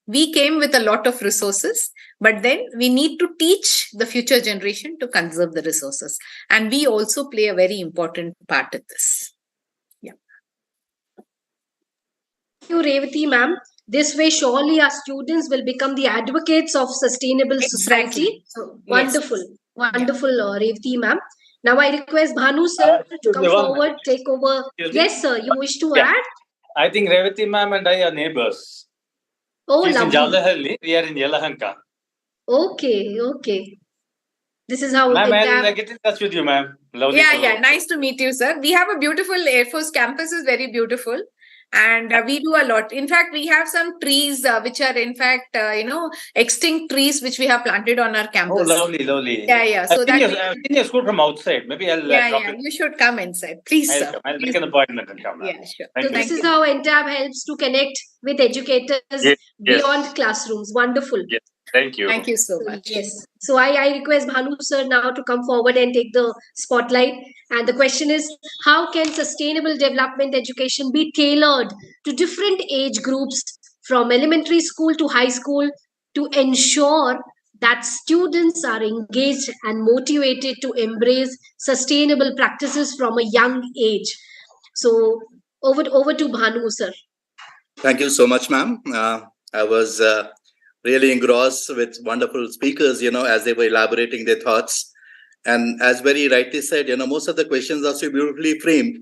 [SPEAKER 11] We came with a lot of resources, but then we need to teach the future generation to conserve the resources. And we also play a very important part in this. Yeah.
[SPEAKER 2] Thank you, Revati ma'am. This way, surely our students will become the advocates of sustainable society. So, wonderful, yes. Wonderful, Revati ma'am. Now I request Bhanu sir to come forward, take over. Yes, sir, you wish to add?
[SPEAKER 9] I think Revati ma'am and I are neighbors.
[SPEAKER 2] Oh,
[SPEAKER 9] she's
[SPEAKER 2] lovely.
[SPEAKER 9] in Jalahalli, we are in Yelahanka.
[SPEAKER 2] Okay. This is how...
[SPEAKER 9] Ma'am, I'll get in touch with you, ma'am.
[SPEAKER 11] Lovely. Yeah. Nice to meet you, sir. We have a beautiful Air Force campus, is very beautiful. And we do a lot. In fact, we have some trees which are, in fact, extinct trees which we have planted on our campus.
[SPEAKER 9] Oh, lovely.
[SPEAKER 11] Yeah. So
[SPEAKER 9] I've seen your school from outside. Maybe I'll drop it.
[SPEAKER 11] You should come inside. Please, sir.
[SPEAKER 9] I'll make an appointment and come.
[SPEAKER 11] Yeah, sure.
[SPEAKER 2] So this is how NTAB helps to connect with educators beyond classrooms. Wonderful.
[SPEAKER 9] Yes. Thank you.
[SPEAKER 11] Thank you so much.
[SPEAKER 2] Yes. So I request Bhanu sir now to come forward and take the spotlight. And the question is, how can sustainable development education be tailored to different age groups from elementary school to high school to ensure that students are engaged and motivated to embrace sustainable practices from a young age? So over to Bhanu sir.
[SPEAKER 3] Thank you so much, ma'am. I was really engrossed with wonderful speakers, as they were elaborating their thoughts. And as very rightly said, most of the questions are so beautifully framed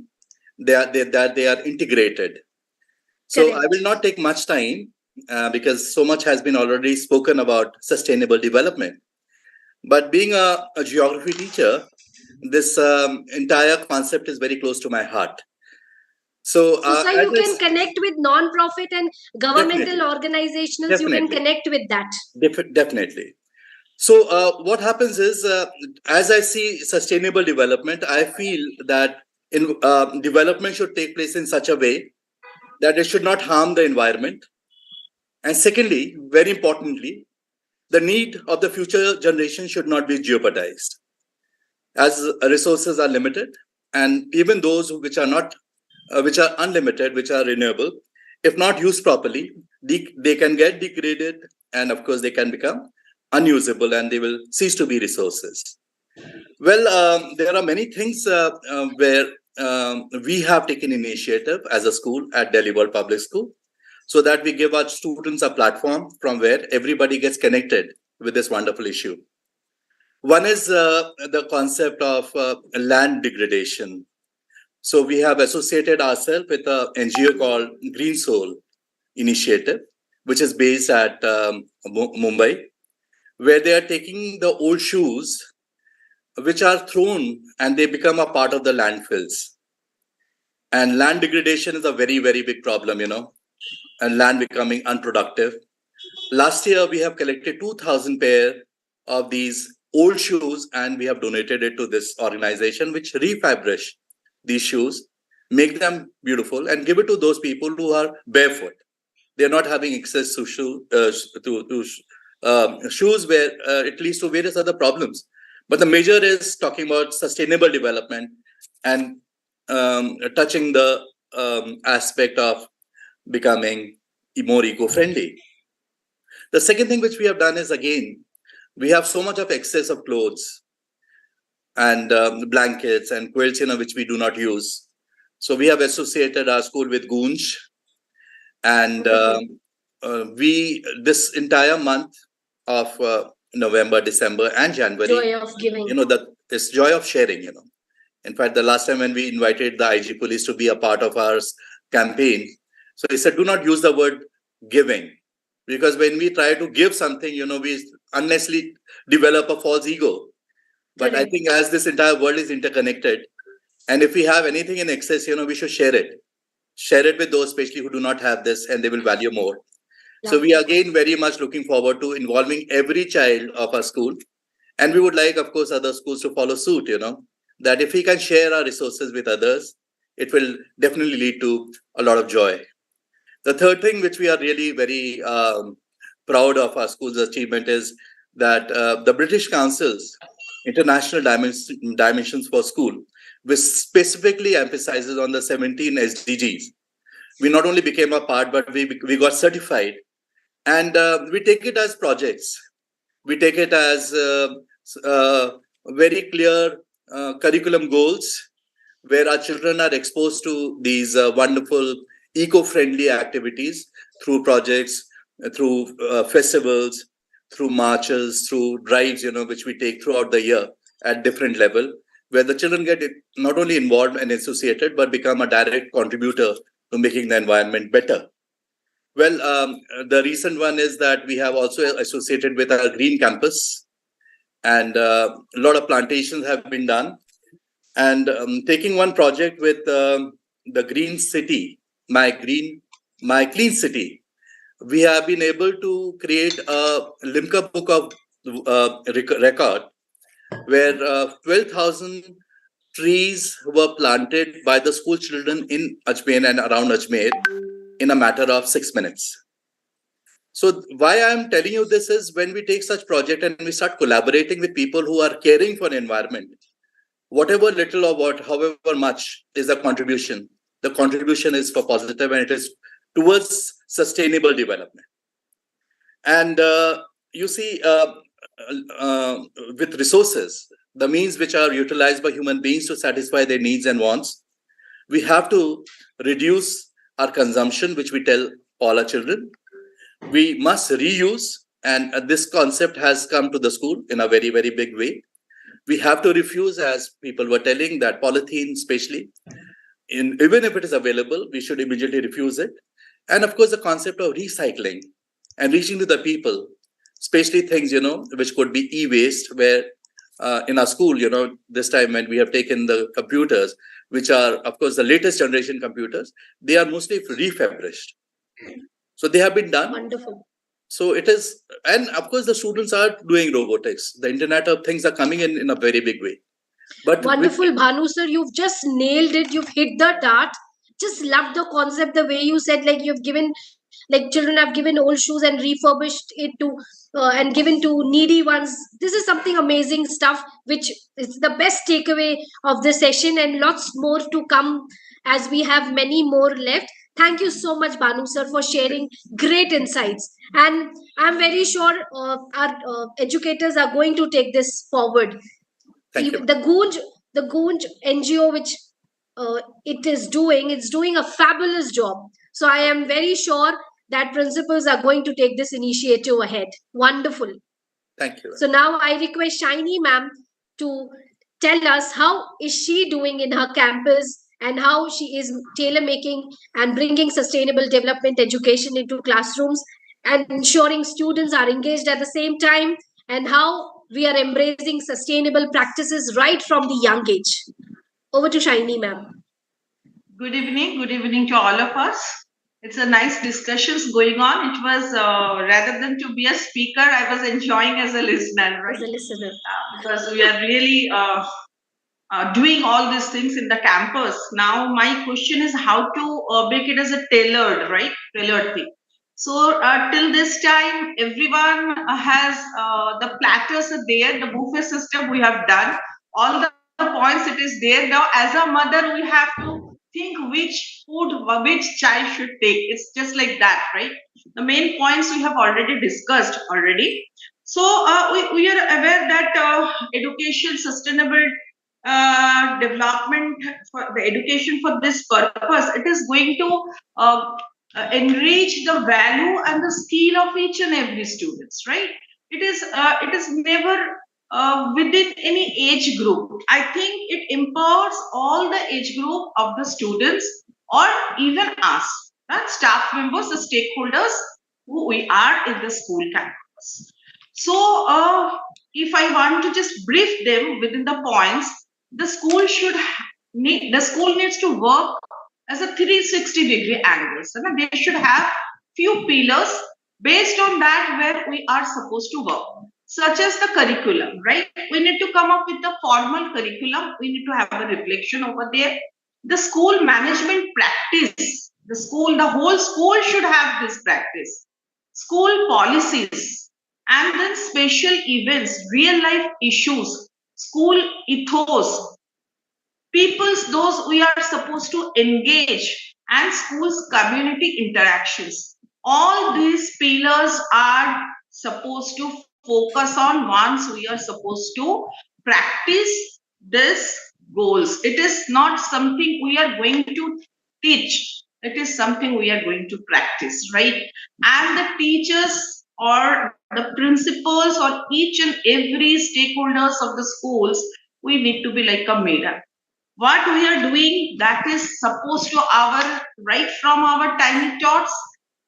[SPEAKER 3] that they are integrated. So correct. I will not take much time because so much has been already spoken about sustainable development. But being a geography teacher, this entire concept is very close to my heart. So
[SPEAKER 2] sir, you can connect with non-profit and governmental organizations. Definitely. You can connect with that.
[SPEAKER 3] Definitely. So what happens is, as I see sustainable development, I feel that development should take place in such a way that it should not harm the environment. And secondly, very importantly, the need of the future generation should not be jeopardized, as resources are limited, and even those which are not which are unlimited, which are renewable, if not used properly, they can get degraded, and of course they can become unusable and they will cease to be resources. Well, there are many things where we have taken initiative as a school at Delhi World Public School, so that we give our students a platform from where everybody gets connected with this wonderful issue. One is the concept of land degradation. So we have associated ourselves with an NGO called Green Soul Initiative, which is based at Mumbai, where they are taking the old shoes which are thrown and they become a part of the landfills. And land degradation is a very, very big problem, and land becoming unproductive. Last year, we have collected 2,000 pair of these old shoes and we have donated it to this organization, which refurbish these shoes, make them beautiful and give it to those people who are barefoot. They're not having access to shoes where it leads to various other problems. But the major is talking about sustainable development and touching the aspect of becoming more eco-friendly. The second thing which we have done is, again, we have so much of excess of clothes and blankets and quilts, which we do not use. So we have associated our school with Goonj, and we this entire month of November, December, and January,
[SPEAKER 2] joy of giving.
[SPEAKER 3] This joy of sharing. In fact, the last time when we invited the IG police to be a part of our campaign, so he said, do not use the word giving, because when we try to give something, we unnecessarily develop a false ego. But correct. I think as this entire world is interconnected, and if we have anything in excess, we should share it. Share it with those especially who do not have this, and they will value more. So we are again very much looking forward to involving every child of our school. And we would like, of course, other schools to follow suit, that if we can share our resources with others, it will definitely lead to a lot of joy. The third thing which we are really very proud of our school's achievement is that the British Council's International Dimensions for School, which specifically emphasizes on the 17 SDGs, we not only became a part, but we got certified. And we take it as projects. We take it as very clear curriculum goals, where our children are exposed to these wonderful eco-friendly activities through projects, through festivals, through marches, through drives, which we take throughout the year at different level, where the children get not only involved and associated, but become a direct contributor to making the environment better. Well, the recent one is that we have also associated with our green campus, and a lot of plantations have been done. And taking one project with the Green City, My Clean City, we have been able to create a Limca Book of record, where 12,000 trees were planted by the school children in Ajmer and around Ajmer in a matter of 6 minutes. So why I'm telling you this is, when we take such project and we start collaborating with people who are caring for the environment, whatever little or however much is the contribution is for positive, and it is towards sustainable development. And you see, with resources, the means which are utilized by human beings to satisfy their needs and wants, we have to reduce our consumption, which we tell all our children. We must reuse, and this concept has come to the school in a very, very big way. We have to refuse, as people were telling, that polythene, especially, even if it is available, we should immediately refuse it. And of course, the concept of recycling and reaching to the people, especially things, which could be e-waste, where in our school, this time when we have taken the computers, which are, of course, the latest generation computers, they are mostly refurbished. So they have been done.
[SPEAKER 2] Wonderful.
[SPEAKER 3] So it is, and of course, the students are doing robotics. The Internet of Things are coming in a very big way. But
[SPEAKER 2] wonderful, Bhanu sir, you've just nailed it. You've hit the dart. Just love the concept, the way you said, like you've given, like children have given old shoes and refurbished it to and given to needy ones. This is something amazing stuff, which is the best takeaway of this session, and lots more to come as we have many more left. Thank you so much, Bhanu sir, for sharing great insights. And I'm very sure our educators are going to take this forward.
[SPEAKER 3] Thank you.
[SPEAKER 2] Even the Goonj NGO, which it's doing a fabulous job. So I am very sure that principals are going to take this initiative ahead. Wonderful.
[SPEAKER 3] Thank you.
[SPEAKER 2] So now I request Shiny ma'am to tell us how is she doing in her campus and how she is tailor making and bringing sustainable development education into classrooms and ensuring students are engaged at the same time, and how we are embracing sustainable practices right from the young age. Over to Shiny ma'am.
[SPEAKER 12] Good evening to all of us. It's a nice discussions going on. It was rather than to be a speaker, I was enjoying as a listener, right?
[SPEAKER 2] As a listener.
[SPEAKER 12] Because we are really doing all these things in the campus. Now, my question is how to make it as a tailored, right? Tailored thing. So till this time, everyone has the platters are there, the buffet system we have done, all the points it is there. Now, as a mother, we have to think which food which child should take. It's just like that, right? The main points we have already discussed already. So we are aware that education, sustainable development for the education for this purpose, it is going to enrich the value and the skill of each and every students, right? It is never within any age group. I think it empowers all the age group of the students or even us, that staff members, the stakeholders who we are in the school campus. So if I want to just brief them within the points, the school needs to work as a 360-degree angles. And they should have few pillars based on that where we are supposed to work, such as the curriculum, right? We need to come up with the formal curriculum. We need to have a reflection over there. The school management practice, the whole school should have this practice. School policies, and then special events, real life issues, school ethos, people's those we are supposed to engage, and schools community interactions. All these pillars are supposed to focus on once we are supposed to practice this goals. It is not something we are going to teach, it is something we are going to practice, right? And the teachers or the principals or each and every stakeholders of the schools, we need to be like a mirror. What we are doing, that is supposed to our right from our tiny tots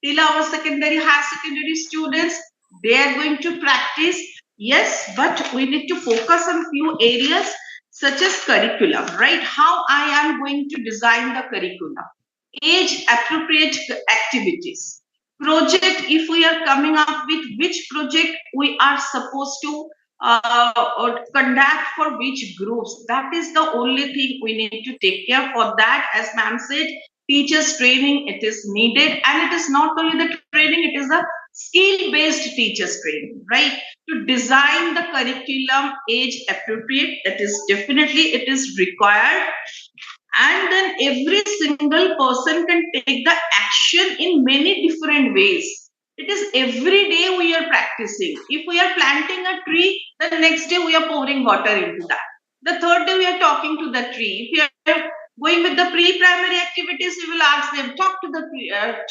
[SPEAKER 12] till our high secondary students, they are going to practice. Yes, but we need to focus on few areas such as curriculum, right? How I am going to design the curriculum, age appropriate activities, project, if we are coming up with which project we are supposed to or conduct for which groups. That is the only thing we need to take care. For that, as ma'am said, teachers training, it is needed, and it is not only the training, it is the skill based teachers training, right? To design the curriculum age appropriate, it is definitely it is required. And then every single person can take the action in many different ways. It is every day we are practicing. If we are planting a tree, the next day we are pouring water into that. The third day we are talking to the tree. If we are going with the pre-primary activities, we will ask them, talk to the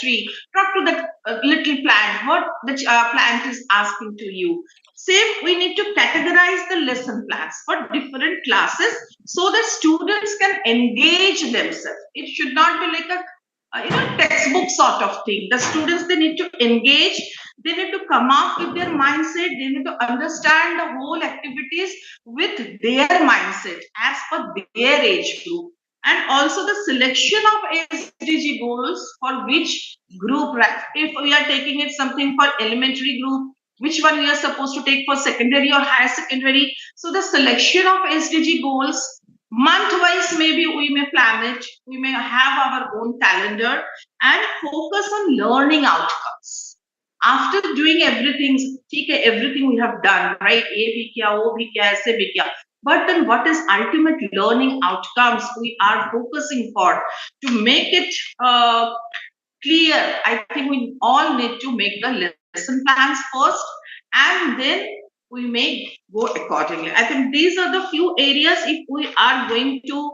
[SPEAKER 12] tree, talk to the little plant, what the plant is asking to you. Same, we need to categorize the lesson plans for different classes so that students can engage themselves. It should not be like a textbook sort of thing. The students, they need to engage, they need to come up with their mindset, they need to understand the whole activities with their mindset as per their age group. And also the selection of SDG goals for which group, right? If we are taking it something for elementary group, which one we are supposed to take for secondary or higher secondary. So the selection of SDG goals, month-wise, maybe we may plan it, we may have our own calendar and focus on learning outcomes. After doing everything, everything we have done, right? A bhi kya, O bhi kya, aise bhi kya. But then what is ultimate learning outcomes we are focusing for? To make it clear, I think we all need to make the lesson plans first, and then we may go accordingly. I think these are the few areas if we are going to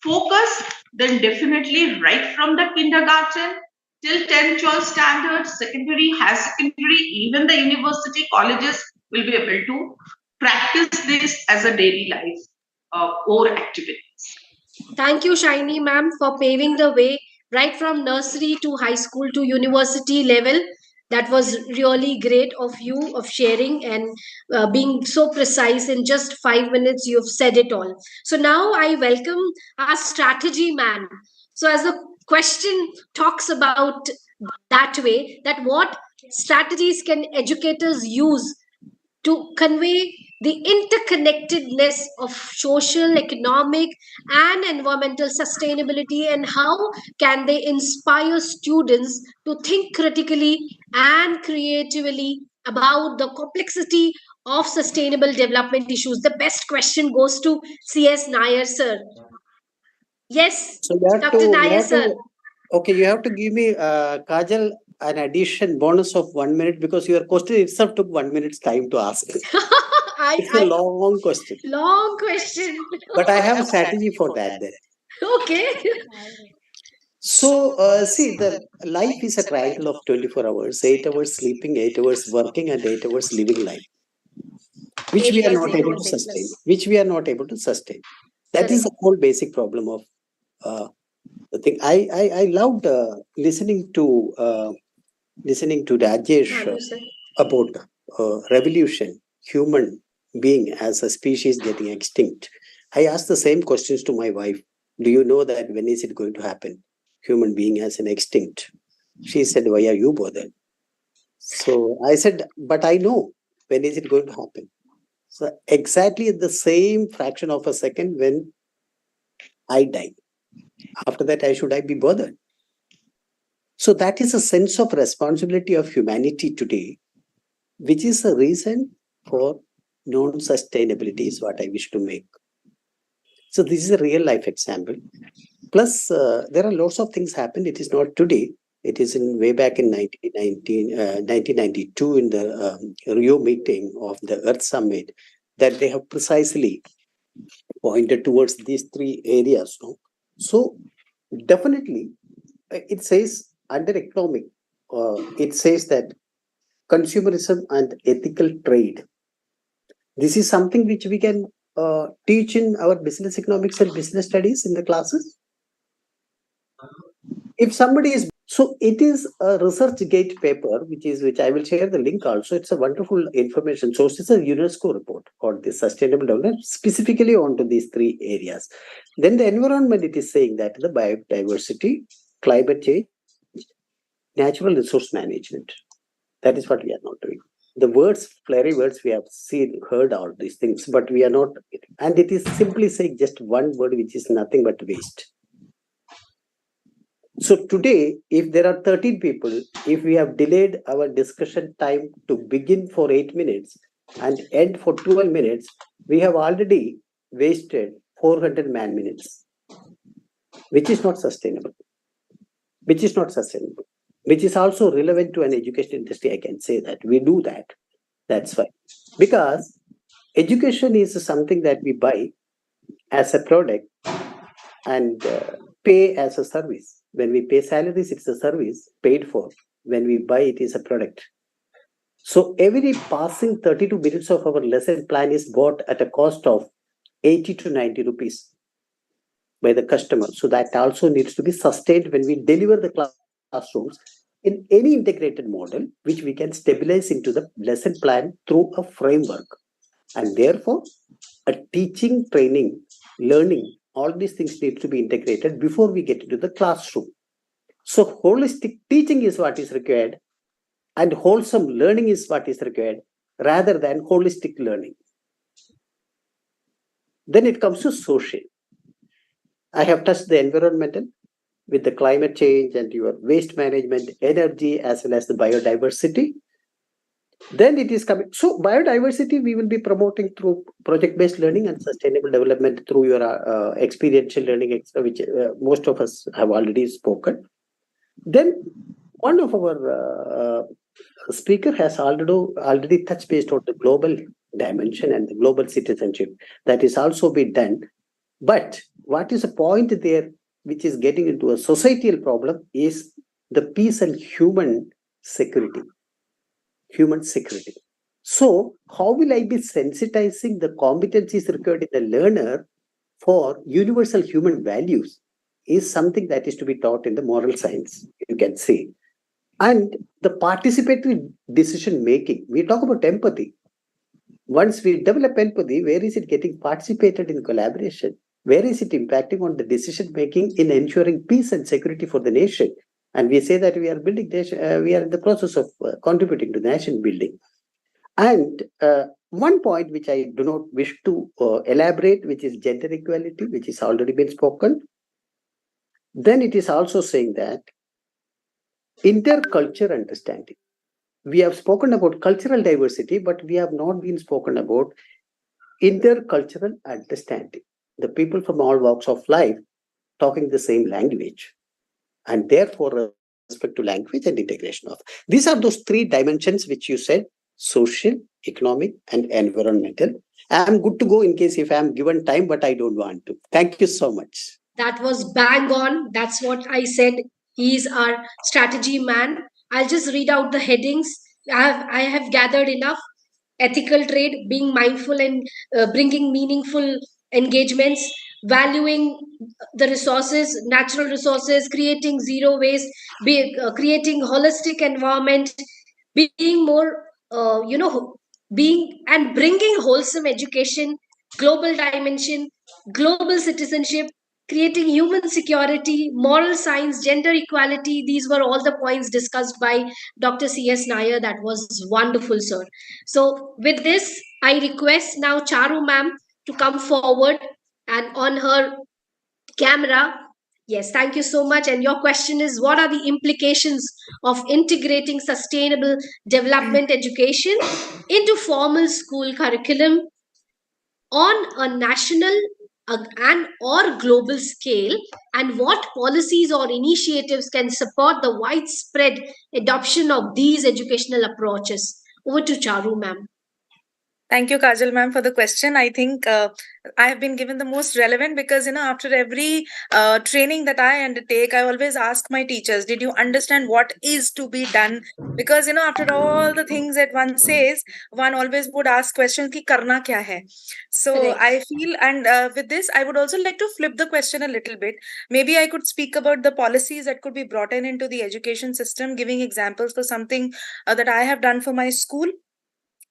[SPEAKER 12] focus, then definitely right from the kindergarten till 10th 12 standard, secondary, higher secondary, even the university colleges will be able to practice this as a daily life or activity.
[SPEAKER 2] Thank you, Shiny ma'am, for paving the way right from nursery to high school to university level. That was really great of you of sharing and being so precise in just 5 minutes. You've said it all. So now I welcome our strategy man. So as the question talks about that way, that what strategies can educators use to convey the interconnectedness of social, economic, and environmental sustainability, and how can they inspire students to think critically and creatively about the complexity of sustainable development issues. The best question goes to CS Nair sir. Yes,
[SPEAKER 4] So you have
[SPEAKER 2] Dr.
[SPEAKER 4] to,
[SPEAKER 2] Nair sir.
[SPEAKER 4] okay, you have to give me, Kajal, an addition bonus of 1 minute because your question itself took 1 minute's time to ask. It's a long question.
[SPEAKER 2] Long question.
[SPEAKER 4] But I have a strategy for that then.
[SPEAKER 2] Okay.
[SPEAKER 4] So, see, the life is a triangle of 24 hours, 8 hours sleeping, 8 hours working, and 8 hours living life, which we are not able to sustain, That is the whole basic problem of the thing. I loved listening to Rajesh about revolution, human being as a species getting extinct. I asked the same questions to my wife. Do you know that when is it going to happen? Human being as an extinct. She said, why are you bothered? So I said, but I know when is it going to happen. So exactly at the same fraction of a second when I die. After that, should I be bothered? So that is a sense of responsibility of humanity today, which is a reason for non-sustainability is what I wish to make. So this is a real life example. Plus, there are lots of things happened. It is not today. It is in way back in 1992 in the Rio meeting of the Earth Summit that they have precisely pointed towards these three areas. No? So definitely, it says under economic, it says that consumerism and ethical trade. This is something which we can teach in our business economics and business studies in the classes. If somebody is so, it is a ResearchGate paper, which I will share the link also. It's a wonderful information source. It's a UNESCO report on the sustainable development, specifically onto these three areas. Then the environment, it is saying that the biodiversity, climate change, natural resource management. That is what we are not doing. The words, flary words, we have seen, heard all these things, but we are not. And it is simply saying just one word, which is nothing but waste. So today, if there are 13 people, if we have delayed our discussion time to begin for 8 minutes and end for 12 minutes, we have already wasted 400 man minutes, which is not sustainable. Which is also relevant to an education industry. I can say that we do that. That's why. Because education is something that we buy as a product and pay as a service. When we pay salaries, it's a service paid for. When we buy, it is a product. So every passing 32 minutes of our lesson plan is bought at a cost of 80 to 90 rupees by the customer. So that also needs to be sustained when we deliver the classrooms in any integrated model, which we can stabilize into the lesson plan through a framework. And therefore, a teaching, training, learning, all these things need to be integrated before we get into the classroom. So holistic teaching is what is required and wholesome learning is what is required rather than holistic learning. Then it comes to social. I have touched the environmental with the climate change and your waste management, energy, as well as the biodiversity. Then it is coming. So biodiversity, we will be promoting through project-based learning and sustainable development through your experiential learning, which most of us have already spoken. Then one of our speaker has already touched based on the global dimension and the global citizenship that is also be done. But what is the point there, which is getting into a societal problem, is the peace and human security. Human security. So, how will I be sensitizing the competencies required in the learner for universal human values is something that is to be taught in the moral science, you can say. And the participatory decision making, we talk about empathy. Once we develop empathy, where is it getting participated in collaboration? Where is it impacting on the decision making in ensuring peace and security for the nation? And we say that we are building nation, we are in the process of contributing to nation building. And one point which I do not wish to elaborate, which is gender equality, which is already been spoken. Then it is also saying that interculture understanding. We have spoken about cultural diversity, but we have not been spoken about intercultural understanding. The people from all walks of life talking the same language, and therefore respect to language and integration of. These are those three dimensions which you said: social, economic, and environmental. I'm good to go in case if I'm given time, but I don't want to. Thank you so much.
[SPEAKER 2] That was bang on. That's what I said. He's our strategy man. I'll just read out the headings. I have gathered enough. Ethical trade, being mindful and bringing meaningful engagements, valuing the resources, natural resources, creating zero waste, creating holistic environment, being more, being and bringing wholesome education, global dimension, global citizenship, creating human security, moral science, gender equality. These were all the points discussed by Dr. C.S. Nair. That was wonderful, sir. So, with this, I request now Charu ma'am to come forward and on her camera. Yes, thank you so much. And your question is, what are the implications of integrating sustainable development education into formal school curriculum on a national and or global scale, and what policies or initiatives can support the widespread adoption of these educational approaches? Over to Charu ma'am.
[SPEAKER 11] Thank you, Kajal ma'am, for the question. I think I have been given the most relevant because, after every training that I undertake, I always ask my teachers, did you understand what is to be done? Because, after all the things that one says, one always would ask questions, ki karna kya hai? So
[SPEAKER 2] Correct.
[SPEAKER 11] I feel, and with this, I would also like to flip the question a little bit. Maybe I could speak about the policies that could be brought in into the education system, giving examples for something that I have done for my school.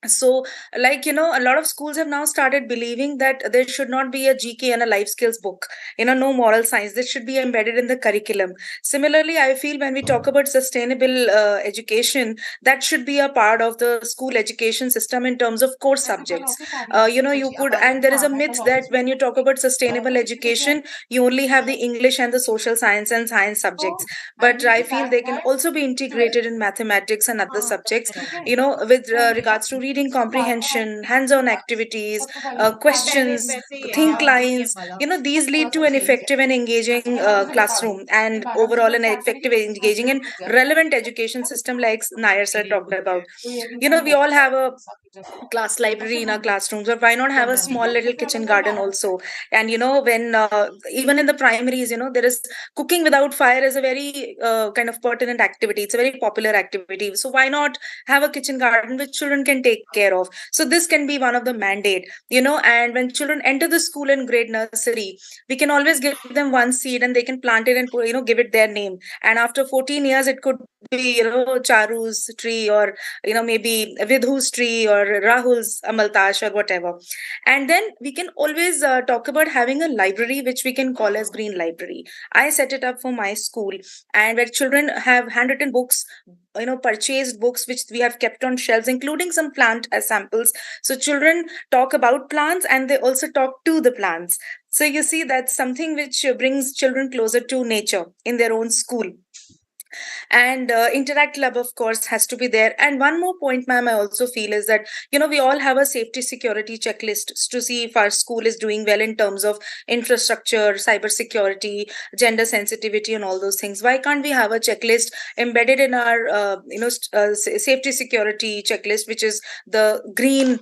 [SPEAKER 11] So, like, a lot of schools have now started believing that there should not be a GK and a life skills book, no moral science. This should be embedded in the curriculum. Similarly, I feel when we talk about sustainable education, that should be a part of the school education system in terms of core subjects. You could, and there is a myth that when you talk about sustainable education, you only have the English and the social science and science subjects. But I feel they can also be integrated in mathematics and other subjects, with regards to reading comprehension, hands-on activities, questions, think lines. These lead to an effective and engaging classroom, and overall an effective, engaging and relevant education system, like Nair sir talked about. We all have a class library in our classrooms, or why not have a small little kitchen garden also? And when even in the primaries, there is cooking without fire is a very kind of pertinent activity. It's a very popular activity, so why not have a kitchen garden which children can take care of? So this can be one of the mandate. And when children enter the school in grade nursery, we can always give them one seed and they can plant it and give it their name. And after 14 years, it could be Charu's tree, or maybe Vidhu's tree, or Rahul's Amaltash, or whatever. And then we can always talk about having a library which we can call as green library. I set it up for my school, and where children have handwritten books, purchased books which we have kept on shelves, including some plant as samples. So children talk about plants and they also talk to the plants. So you see, that's something which brings children closer to nature in their own school.
[SPEAKER 13] And Interact Lab, of course, has to be there. And one more point, ma'am, I also feel is that, we all have a safety security checklist to see if our school is doing well in terms of infrastructure, cyber security, gender sensitivity, and all those things. Why can't we have a checklist embedded in our safety security checklist, which is the green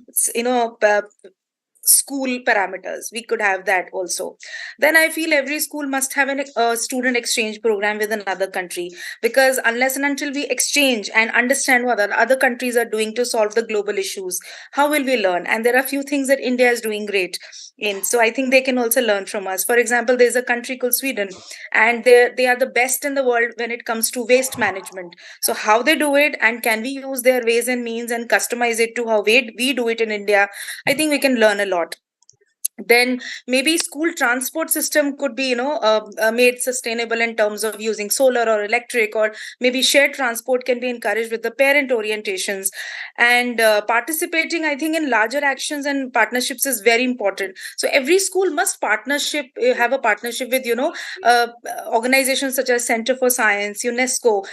[SPEAKER 13] school parameters? We could have that also. Then I feel every school must have a student exchange program with another country, because unless and until we exchange and understand what other countries are doing to solve the global issues, how will we learn? And there are a few things that India is doing great in, so I think they can also learn from us. For example, there's a country called Sweden, and they are the best in the world when it comes to waste management. So how they do it, and can we use their ways and means and customize it to how we do it in India? I think we can learn a lot. Then maybe school transport system could be made sustainable in terms of using solar or electric, or maybe shared transport can be encouraged with the parent orientations. And participating, I think, in larger actions and partnerships is very important. So every school must have a partnership with organizations such as Center for Science, UNESCO.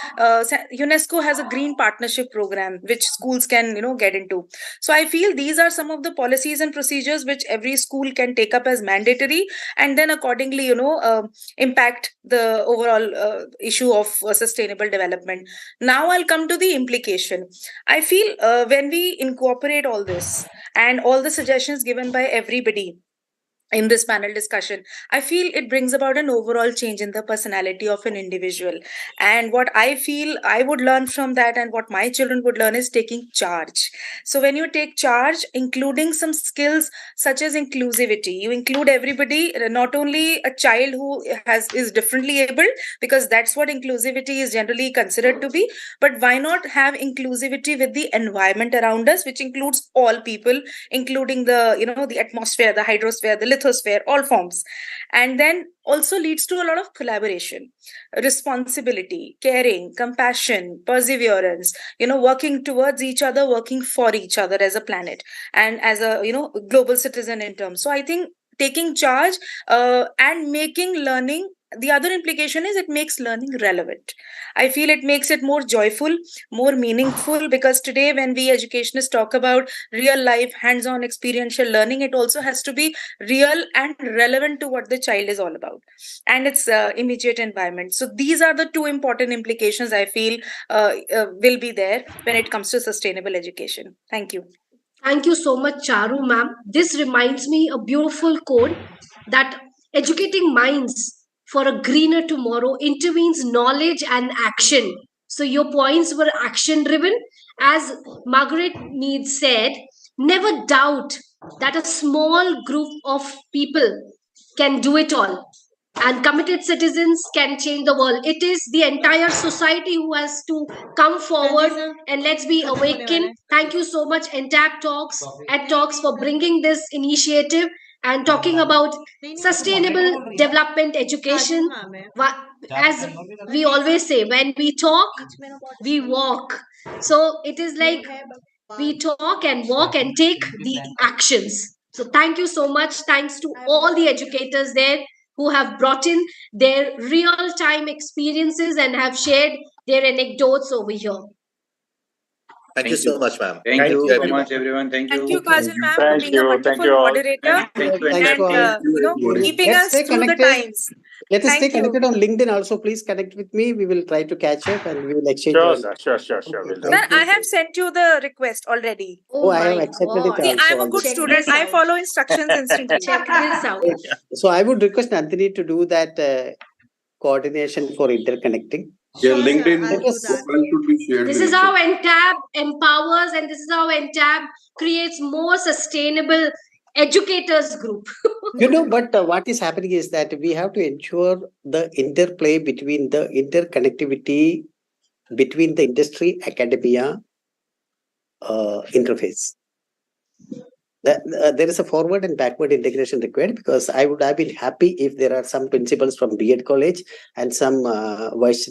[SPEAKER 13] UNESCO has a green partnership program which schools can get into. So I feel these are some of the policies and procedures which every school can take up as mandatory, and then accordingly impact the overall issue of sustainable development. Now I'll come to the implication. I feel when we incorporate all this and all the suggestions given by everybody in this panel discussion, I feel it brings about an overall change in the personality of an individual. And what I feel I would learn from that, and what my children would learn, is taking charge. So when you take charge, including some skills such as inclusivity, you include everybody, not only a child who is differently able, because that's what inclusivity is generally considered to be, but why not have inclusivity with the environment around us, which includes all people, including the atmosphere, the hydrosphere, the lithosphere, all forms. And then also leads to a lot of collaboration, responsibility, caring, compassion, perseverance, working towards each other, working for each other as a planet and as a global citizen in terms. So I think taking charge and making learning, the other implication is it makes learning relevant. I feel it makes it more joyful, more meaningful, because today when we educationists talk about real life hands-on experiential learning, it also has to be real and relevant to what the child is all about and its immediate environment. So these are the two important implications I feel will be there when it comes to sustainable education. Thank you.
[SPEAKER 2] Thank you so much, Charu ma'am. This reminds me a beautiful quote that educating minds for a greener tomorrow intervenes knowledge and action. So your points were action driven. As Margaret Mead said, never doubt that a small group of people can do it all, and committed citizens can change the world. It is the entire society who has to come forward, and let's be awakened. Thank you so much, NTAP Talks, at Talks, for bringing this initiative and talking about sustainable development education. As we always say, when we talk, we walk. So it is like we talk and walk and take the actions. So thank you so much. Thanks to all the educators there who have brought in their real time experiences and have shared their anecdotes over here.
[SPEAKER 3] Thank you so much, ma'am.
[SPEAKER 6] Thank you so
[SPEAKER 3] everyone.
[SPEAKER 6] much, everyone. Thank
[SPEAKER 13] Thank
[SPEAKER 6] you.
[SPEAKER 13] you, Kajal ma'am, for
[SPEAKER 9] Thank
[SPEAKER 13] being a
[SPEAKER 9] you.
[SPEAKER 13] wonderful
[SPEAKER 9] Thank you all.
[SPEAKER 13] moderator
[SPEAKER 6] Thank you,
[SPEAKER 4] Thanks
[SPEAKER 13] and
[SPEAKER 4] for
[SPEAKER 13] keeping
[SPEAKER 4] Let's
[SPEAKER 13] us
[SPEAKER 4] stay
[SPEAKER 13] through the
[SPEAKER 4] connected.
[SPEAKER 13] times.
[SPEAKER 4] Let us stay
[SPEAKER 13] Thank you.
[SPEAKER 4] connected on LinkedIn also. Please connect with me. We will try to catch up and we will exchange.
[SPEAKER 9] Sure,
[SPEAKER 4] on-
[SPEAKER 9] sir. Sure.
[SPEAKER 4] Okay,
[SPEAKER 9] We'll do.
[SPEAKER 13] Sir,
[SPEAKER 4] thank you.
[SPEAKER 13] I have sent you the request already.
[SPEAKER 4] Oh, I have
[SPEAKER 2] my
[SPEAKER 4] accepted it
[SPEAKER 2] God.
[SPEAKER 13] See,
[SPEAKER 4] also.
[SPEAKER 13] I'm a good
[SPEAKER 2] Check
[SPEAKER 13] student.
[SPEAKER 2] this
[SPEAKER 13] I
[SPEAKER 2] out.
[SPEAKER 13] follow instructions instantly.
[SPEAKER 2] Check this out.
[SPEAKER 4] So I would request Nandini to do that coordination for interconnecting.
[SPEAKER 8] Yeah,
[SPEAKER 1] Sure,
[SPEAKER 8] LinkedIn
[SPEAKER 1] I'll do that.
[SPEAKER 8] profile should be shared.
[SPEAKER 2] This
[SPEAKER 8] with
[SPEAKER 2] is
[SPEAKER 8] each
[SPEAKER 2] how
[SPEAKER 8] other.
[SPEAKER 2] NTAB empowers, and this is how NTAB creates more sustainable educators group.
[SPEAKER 4] But what is happening is that we have to ensure the interplay between the interconnectivity between the industry, academia, interface. There is a forward and backward integration required, because I would have been happy if there are some principals from B.Ed college and some vice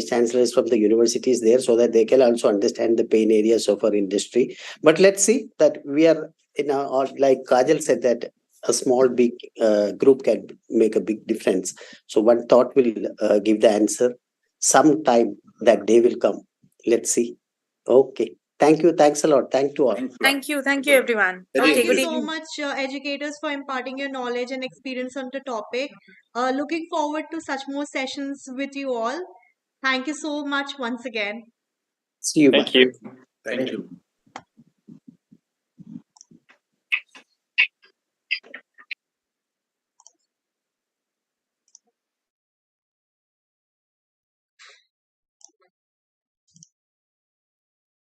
[SPEAKER 4] chancellors from the universities there, so that they can also understand the pain areas of our industry. But let's see that we are like Kajal said, that a small big group can make a big difference. So one thought will give the answer. Some time that day will come. Let's see. Okay. Thank you. Thanks a lot. Thank you all.
[SPEAKER 13] Thank you, everyone.
[SPEAKER 3] Very
[SPEAKER 13] Okay,
[SPEAKER 1] Thank you
[SPEAKER 13] good
[SPEAKER 1] so
[SPEAKER 13] evening.
[SPEAKER 1] much, educators, for imparting your knowledge and experience on the topic. Looking forward to such more sessions with you all. Thank you so much once again.
[SPEAKER 4] See you.
[SPEAKER 9] Thank
[SPEAKER 4] Bye.
[SPEAKER 9] you.
[SPEAKER 10] Thank you.